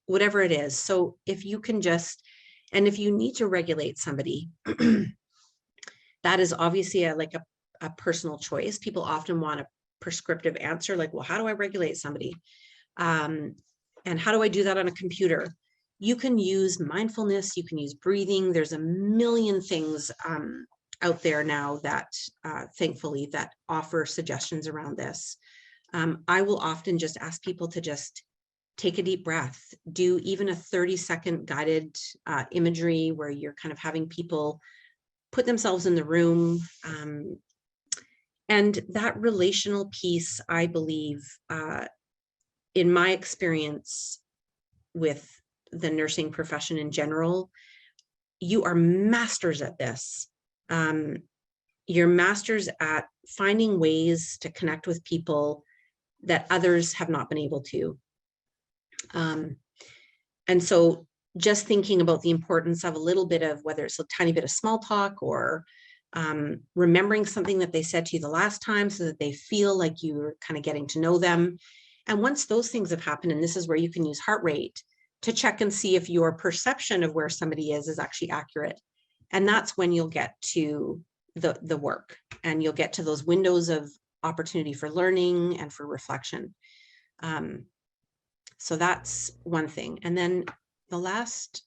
whatever it is. So if you can just, and if you need to regulate somebody, that is obviously a personal choice. People often want a prescriptive answer, like, well, how do I regulate somebody? And how do I do that on a computer? You can use mindfulness, you can use breathing. There's a million things out there now that thankfully that offer suggestions around this. I will often just ask people to just take a deep breath, do even a 30-second guided imagery where you're kind of having people put themselves in the room. And that relational piece, I believe, in my experience with the nursing profession in general, you are masters at this. You're masters at finding ways to connect with people that others have not been able to. And so just thinking about the importance of a little bit of, whether it's a tiny bit of small talk or remembering something that they said to you the last time so that they feel like you're kind of getting to know them. And once those things have happened, and this is where you can use heart rate to check and see if your perception of where somebody is actually accurate. And that's when you'll get to the work, and you'll get to those windows of opportunity for learning and for reflection. So that's one thing. And then the last,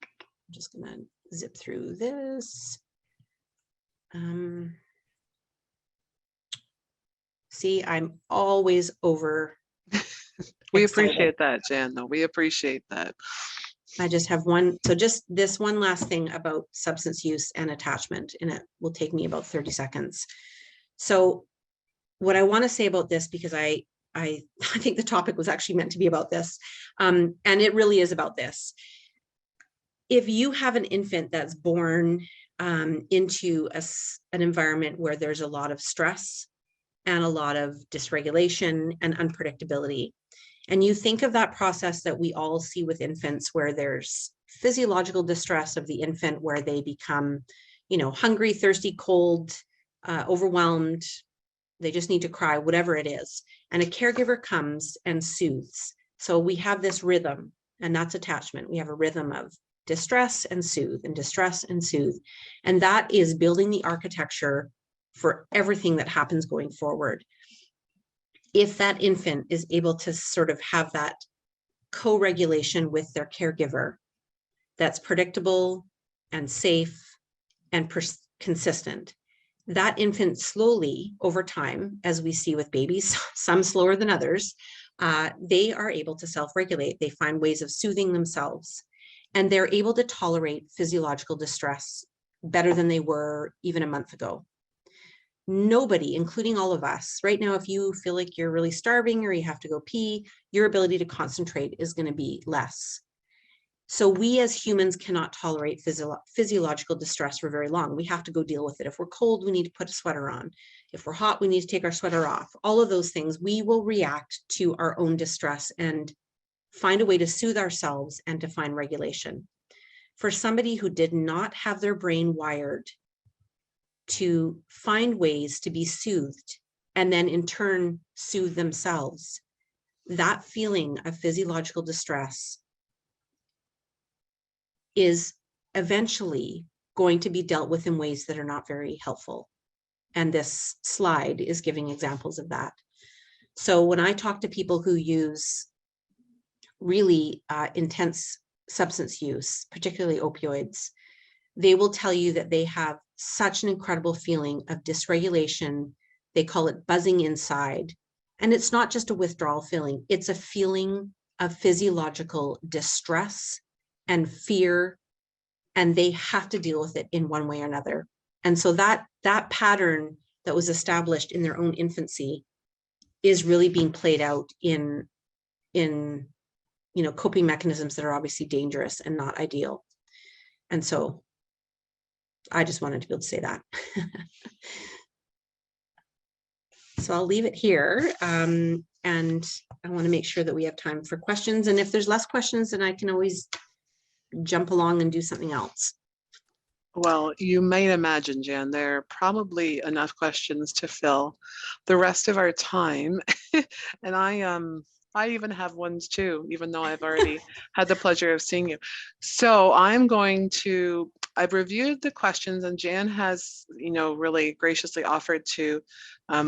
I'm just going to zip through this. See, I'm always over. We appreciate that, Jan, though. We appreciate that. I just have one. So just this one last thing about substance use and attachment, and it will take me about 30 seconds. So what I want to say about this, because I think the topic was actually meant to be about this, and it really is about this. If you have an infant that's born into an environment where there's a lot of stress and a lot of dysregulation and unpredictability, and you think of that process that we all see with infants, where there's physiological distress of the infant, where they become, hungry, thirsty, cold, overwhelmed, they just need to cry, whatever it is. And a caregiver comes and soothes. So we have this rhythm, and that's attachment. We have a rhythm of distress and soothe, and distress and soothe. And that is building the architecture for everything that happens going forward. If that infant is able to sort of have that co-regulation with their caregiver, that's predictable and safe and consistent, that infant slowly over time, as we see with babies, some slower than others, they are able to self-regulate. They find ways of soothing themselves, and they're able to tolerate physiological distress better than they were even a month ago. nobody, including all of us right now, if you feel like you're really starving or you have to go pee, your ability to concentrate is going to be less. So we as humans cannot tolerate physiological distress for very long. We have to go deal with it. If we're cold, we need to put a sweater on. If we're hot, we need to take our sweater off. All of those things, we will react to our own distress and find a way to soothe ourselves and to find regulation. For somebody who did not have their brain wired to find ways to be soothed and then in turn soothe themselves, that feeling of physiological distress is eventually going to be dealt with in ways that are not very helpful. And this slide is giving examples of that. So when I talk to people who use really intense substance use, particularly opioids, they will tell you that they have such an incredible feeling of dysregulation. They call it buzzing inside. And it's not just a withdrawal feeling, it's a feeling of physiological distress and fear, and they have to deal with it in one way or another. And so that pattern that was established in their own infancy is really being played out in coping mechanisms that are obviously dangerous and not ideal. And so I just wanted to be able to say that. So I'll leave it here. And I want to make sure that we have time for questions. And if there's less questions, then I can always jump along and do something else. Well, you might imagine, Jan, there are probably enough questions to fill the rest of our time. And I even have ones too, even though I've already had the pleasure of seeing you. So I've reviewed the questions, and Jan has, really graciously offered to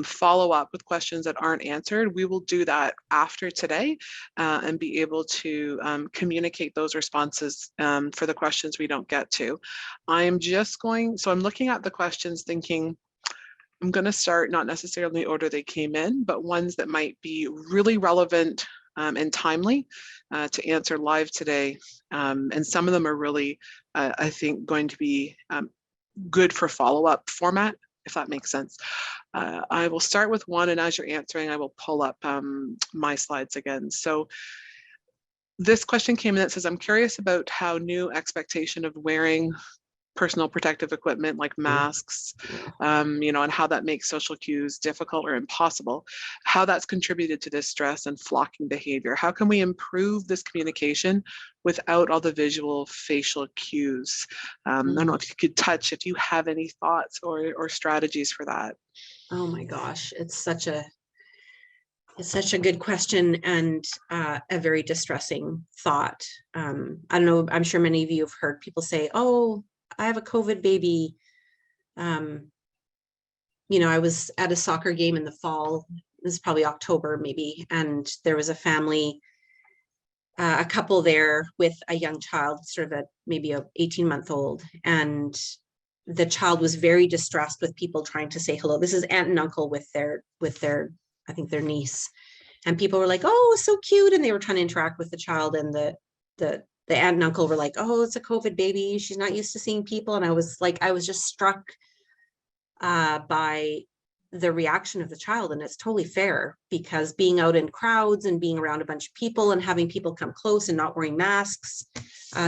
follow up with questions that aren't answered. We will do that after today and be able to communicate those responses for the questions we don't get to. I'm looking at the questions thinking, I'm going to start not necessarily in the order they came in, but ones that might be really relevant and timely to answer live today. And some of them are really, I think, going to be good for follow-up format, if that makes sense. I will start with one, and as you're answering, I will pull up my slides again. So this question came in that says, I'm curious about how new expectation of wearing personal protective equipment like masks, and how that makes social cues difficult or impossible, how that's contributed to this stress and flocking behavior. How can we improve this communication without all the visual facial cues? I don't know if you could touch, if you have any thoughts or strategies for that. Oh my gosh, it's such a good question and a very distressing thought. I don't know, I'm sure many of you have heard people say, oh, I have a COVID baby. I was at a soccer game in the fall. This is probably October maybe. And there was a family, a couple there with a young child, sort of maybe a 18-month-old. And the child was very distressed with people trying to say hello. This is aunt and uncle with their, I think their niece. And people were like, oh, so cute. And they were trying to interact with the child, and the aunt and uncle were like, oh, it's a COVID baby. She's not used to seeing people. And I was just struck by the reaction of the child. And it's totally fair, because being out in crowds and being around a bunch of people and having people come close and not wearing masks,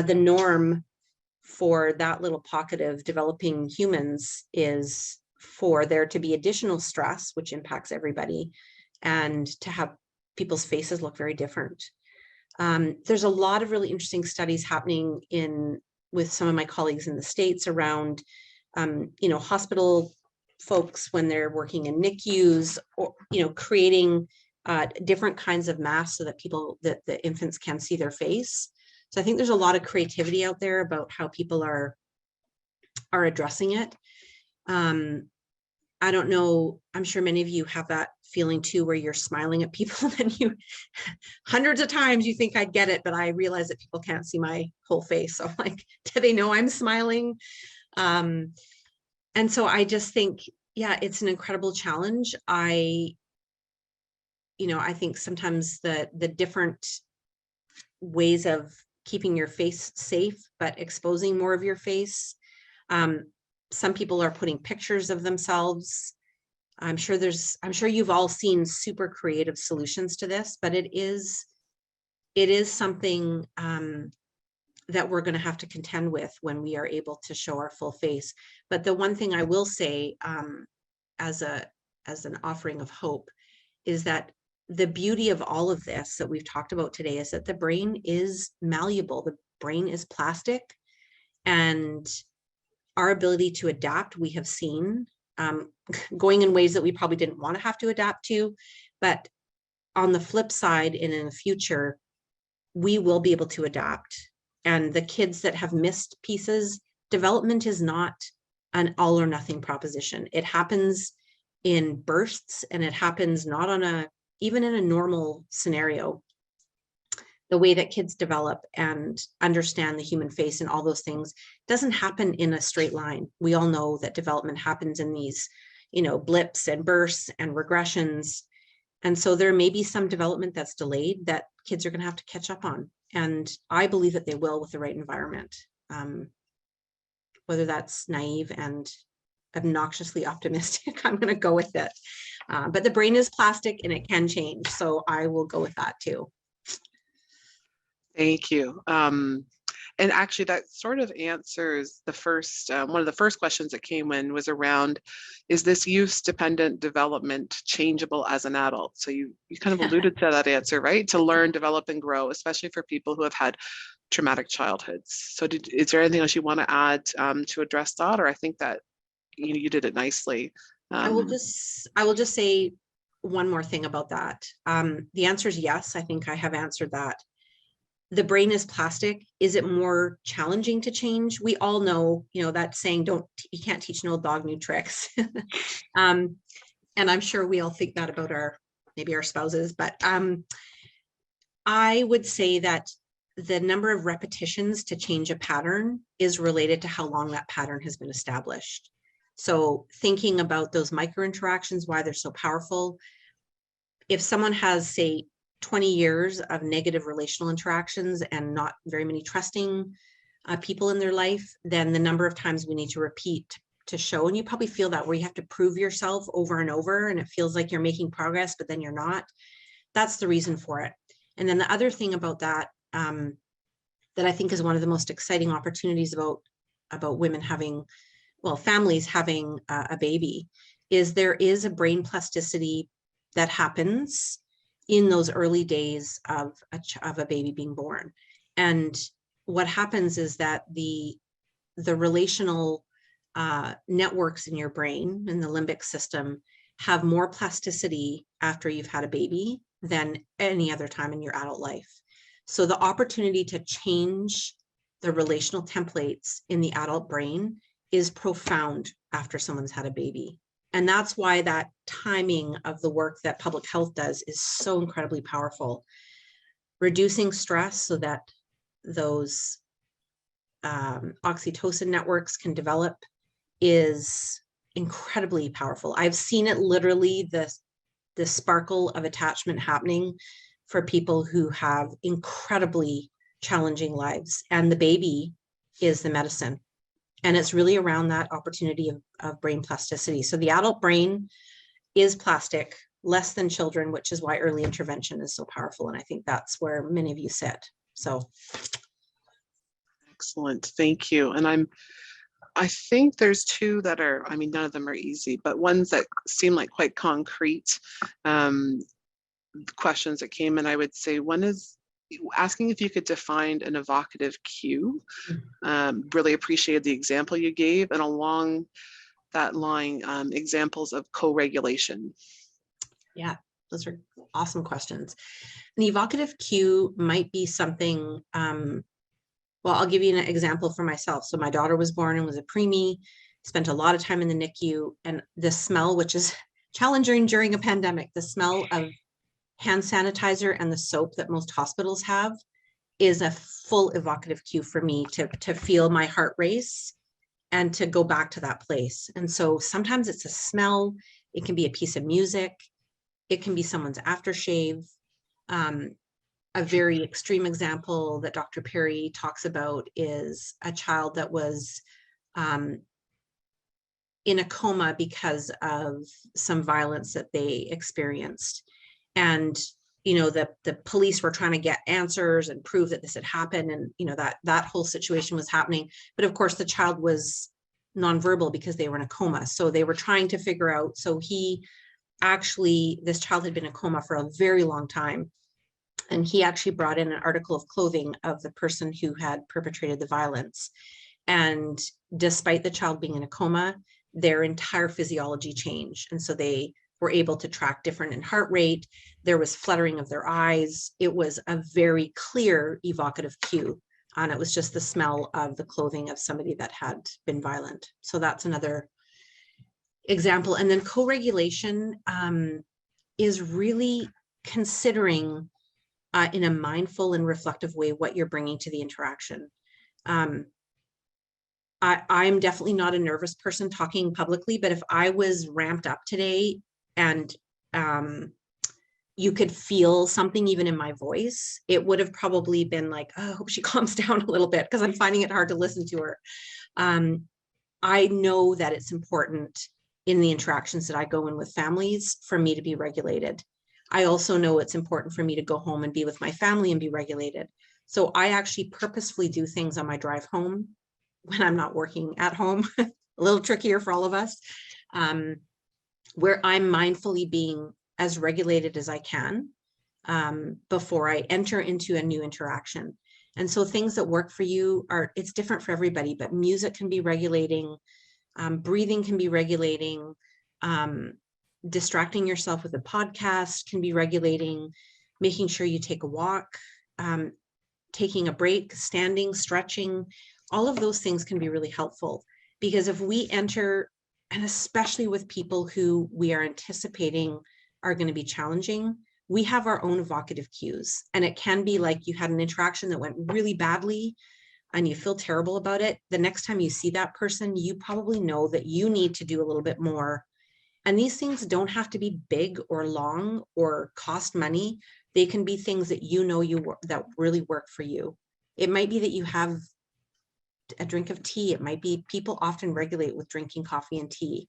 the norm for that little pocket of developing humans is for there to be additional stress, which impacts everybody, and to have people's faces look very different. There's a lot of really interesting studies happening with some of my colleagues in the States around, hospital folks when they're working in NICUs, or, creating different kinds of masks so that the infants can see their face. So I think there's a lot of creativity out there about how people are addressing it. I don't know, I'm sure many of you have that feeling too, where you're smiling at people and you hundreds of times you think I'd get it, but I realize that people can't see my whole face. So I'm like, do they know I'm smiling? And so I just think, yeah, it's an incredible challenge. I think sometimes the different ways of keeping your face safe, but exposing more of your face. Some people are putting pictures of themselves I'm sure you've all seen super creative solutions to this, but it is something that we're going to have to contend with when we are able to show our full face. But the one thing I will say, as an offering of hope, is that the beauty of all of this that we've talked about today is that the brain is malleable. The brain is plastic, and our ability to adapt, we have seen going in ways that we probably didn't want to have to adapt to. But on the flip side, and in the future, we will be able to adapt. And the kids that have missed pieces, development is not an all or nothing proposition. It happens in bursts, and it happens not on even in a normal scenario. The way that kids develop and understand the human face and all those things doesn't happen in a straight line. We all know that development happens in these, blips and bursts and regressions. And so there may be some development that's delayed that kids are going to have to catch up on. And I believe that they will with the right environment, whether that's naive and obnoxiously optimistic. I'm going to go with it. But the brain is plastic and it can change. So I will go with that too. Thank you. And actually that sort of answers the first, one of the first questions that came in was around, is this use-dependent development changeable as an adult? So you kind of alluded to that answer, right? To learn, develop, and grow, especially for people who have had traumatic childhoods. So is there anything else you want to add to address that? Or I think that you did it nicely. I will just say one more thing about that. The answer is yes. I think I have answered that. The brain is plastic. Is it more challenging to change? We all know, that saying, you can't teach an old dog new tricks. And I'm sure we all think that about maybe our spouses, but I would say that the number of repetitions to change a pattern is related to how long that pattern has been established. So thinking about those micro interactions, why they're so powerful. If someone has, say, 20 years of negative relational interactions and not very many trusting people in their life, then the number of times we need to repeat to show, and you probably feel that, where you have to prove yourself over and over, and it feels like you're making progress, but then you're not. That's the reason for it. And then the other thing about that, that I think is one of the most exciting opportunities about women having, families having a baby, is there is a brain plasticity that happens in those early days of a baby being born. And what happens is that the relational networks in your brain and the limbic system have more plasticity after you've had a baby than any other time in your adult life. So the opportunity to change the relational templates in the adult brain is profound after someone's had a baby. And that's why that timing of the work that public health does is so incredibly powerful. Reducing stress so that those oxytocin networks can develop is incredibly powerful. I've seen it literally, the sparkle of attachment happening for people who have incredibly challenging lives. And the baby is the medicine. And it's really around that opportunity of brain plasticity. So the adult brain is plastic, less than children, which is why early intervention is so powerful. And I think that's where many of you sit. So. Excellent, thank you. And I think there's two that are, none of them are easy, but ones that seem like quite concrete questions that came in. I would say one is asking if you could define an evocative cue. Really appreciated the example you gave, and along that line, examples of co-regulation. Yeah, those are awesome questions. An evocative cue might be something, I'll give you an example for myself. So my daughter was born and was a preemie, spent a lot of time in the NICU, and the smell, which is challenging during a pandemic, the smell of hand sanitizer and the soap that most hospitals have is a full evocative cue for me to feel my heart race and to go back to that place. And so sometimes it's a smell, it can be a piece of music, it can be someone's aftershave. A very extreme example that Dr. Perry talks about is a child that was in a coma because of some violence that they experienced. And, you know, the police were trying to get answers and prove that this had happened. And, you know, that whole situation was happening. But of course, the child was nonverbal because they were in a coma. So they were trying to figure out. So this child had been in a coma for a very long time. And he actually brought in an article of clothing of the person who had perpetrated the violence. And despite the child being in a coma, their entire physiology changed. And so they were able to track different in heart rate. There was fluttering of their eyes. It was a very clear evocative cue. And it was just the smell of the clothing of somebody that had been violent. So that's another example. And then co-regulation is really considering in a mindful and reflective way what you're bringing to the interaction. I'm definitely not a nervous person talking publicly, but if I was ramped up today and you could feel something even in my voice, it would have probably been like, oh, I hope she calms down a little bit, because I'm finding it hard to listen to her. I know that it's important in the interactions that I go in with families for me to be regulated. I also know it's important for me to go home and be with my family and be regulated. So I actually purposefully do things on my drive home when I'm not working at home, a little trickier for all of us, where I'm mindfully being as regulated as I can before I enter into a new interaction. And so things that work for you it's different for everybody, but music can be regulating, breathing can be regulating, distracting yourself with a podcast can be regulating, making sure you take a walk, taking a break, standing, stretching, all of those things can be really helpful. Because if we enter, and especially with people who we are anticipating are going to be challenging, we have our own evocative cues. And it can be like you had an interaction that went really badly and you feel terrible about it. The next time you see that person, you probably know that you need to do a little bit more. And these things don't have to be big or long or cost money. They can be things that you know that really work for you. It might be that you have a drink of tea. It might be, people often regulate with drinking coffee and tea.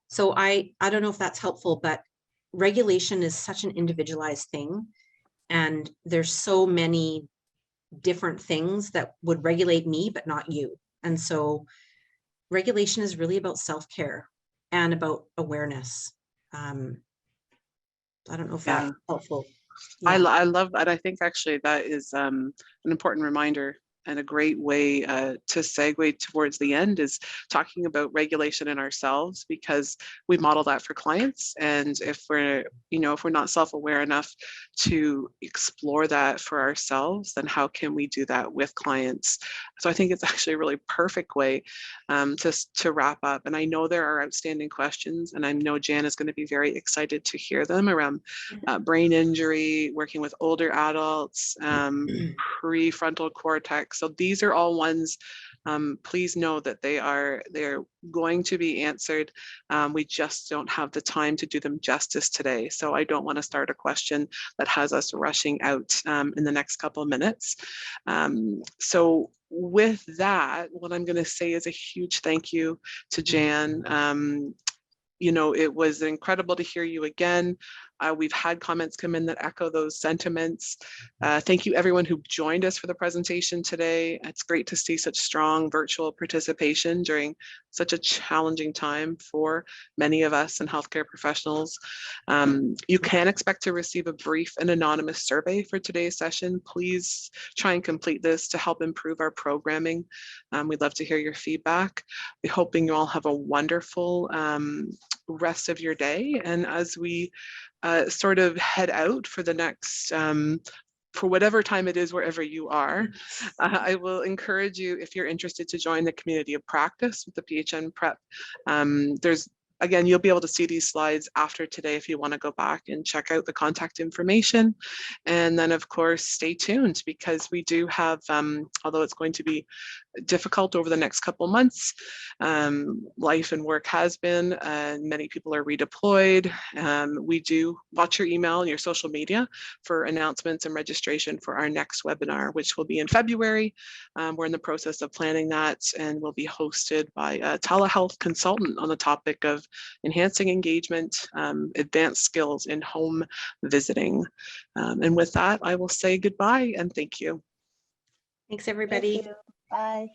So I don't know if that's helpful, but regulation is such an individualized thing. And there's so many different things that would regulate me, but not you. And so regulation is really about self-care and about awareness. I don't know if that's helpful. Yeah. I love that. I think actually that is an important reminder, and a great way to segue towards the end is talking about regulation in ourselves, because we model that for clients. And if we're not self-aware enough to explore that for ourselves, then how can we do that with clients? So I think it's actually a really perfect way to wrap up. And I know there are outstanding questions, and I know Jan is going to be very excited to hear them around brain injury, working with older adults, prefrontal cortex. So these are all ones, please know that they're going to be answered. We just don't have the time to do them justice today. So I don't want to start a question that has us rushing out in the next couple of minutes. So with that, what I'm going to say is a huge thank you to Jan. It was incredible to hear you again. We've had comments come in that echo those sentiments. Thank you everyone who joined us for the presentation today. It's great to see such strong virtual participation during such a challenging time for many of us and healthcare professionals. You can expect to receive a brief and anonymous survey for today's session. Please try and complete this to help improve our programming. We'd love to hear your feedback. We're hoping you all have a wonderful rest of your day. And as we sort of head out for the next, for whatever time it is, wherever you are, I will encourage you, if you're interested, to join the community of practice with the PHN-PREP. There's again, you'll be able to see these slides after today if you want to go back and check out the contact information. And then, of course, stay tuned, because we do have, although it's going to be difficult over the next couple months, life and work has been, and many people are redeployed. We do watch your email and your social media for announcements and registration for our next webinar, which will be in February. We're in the process of planning that, and will be hosted by a telehealth consultant on the topic of enhancing engagement, advanced skills in home visiting. And with that, I will say goodbye and thank you. Thanks, everybody. Thank you. Bye.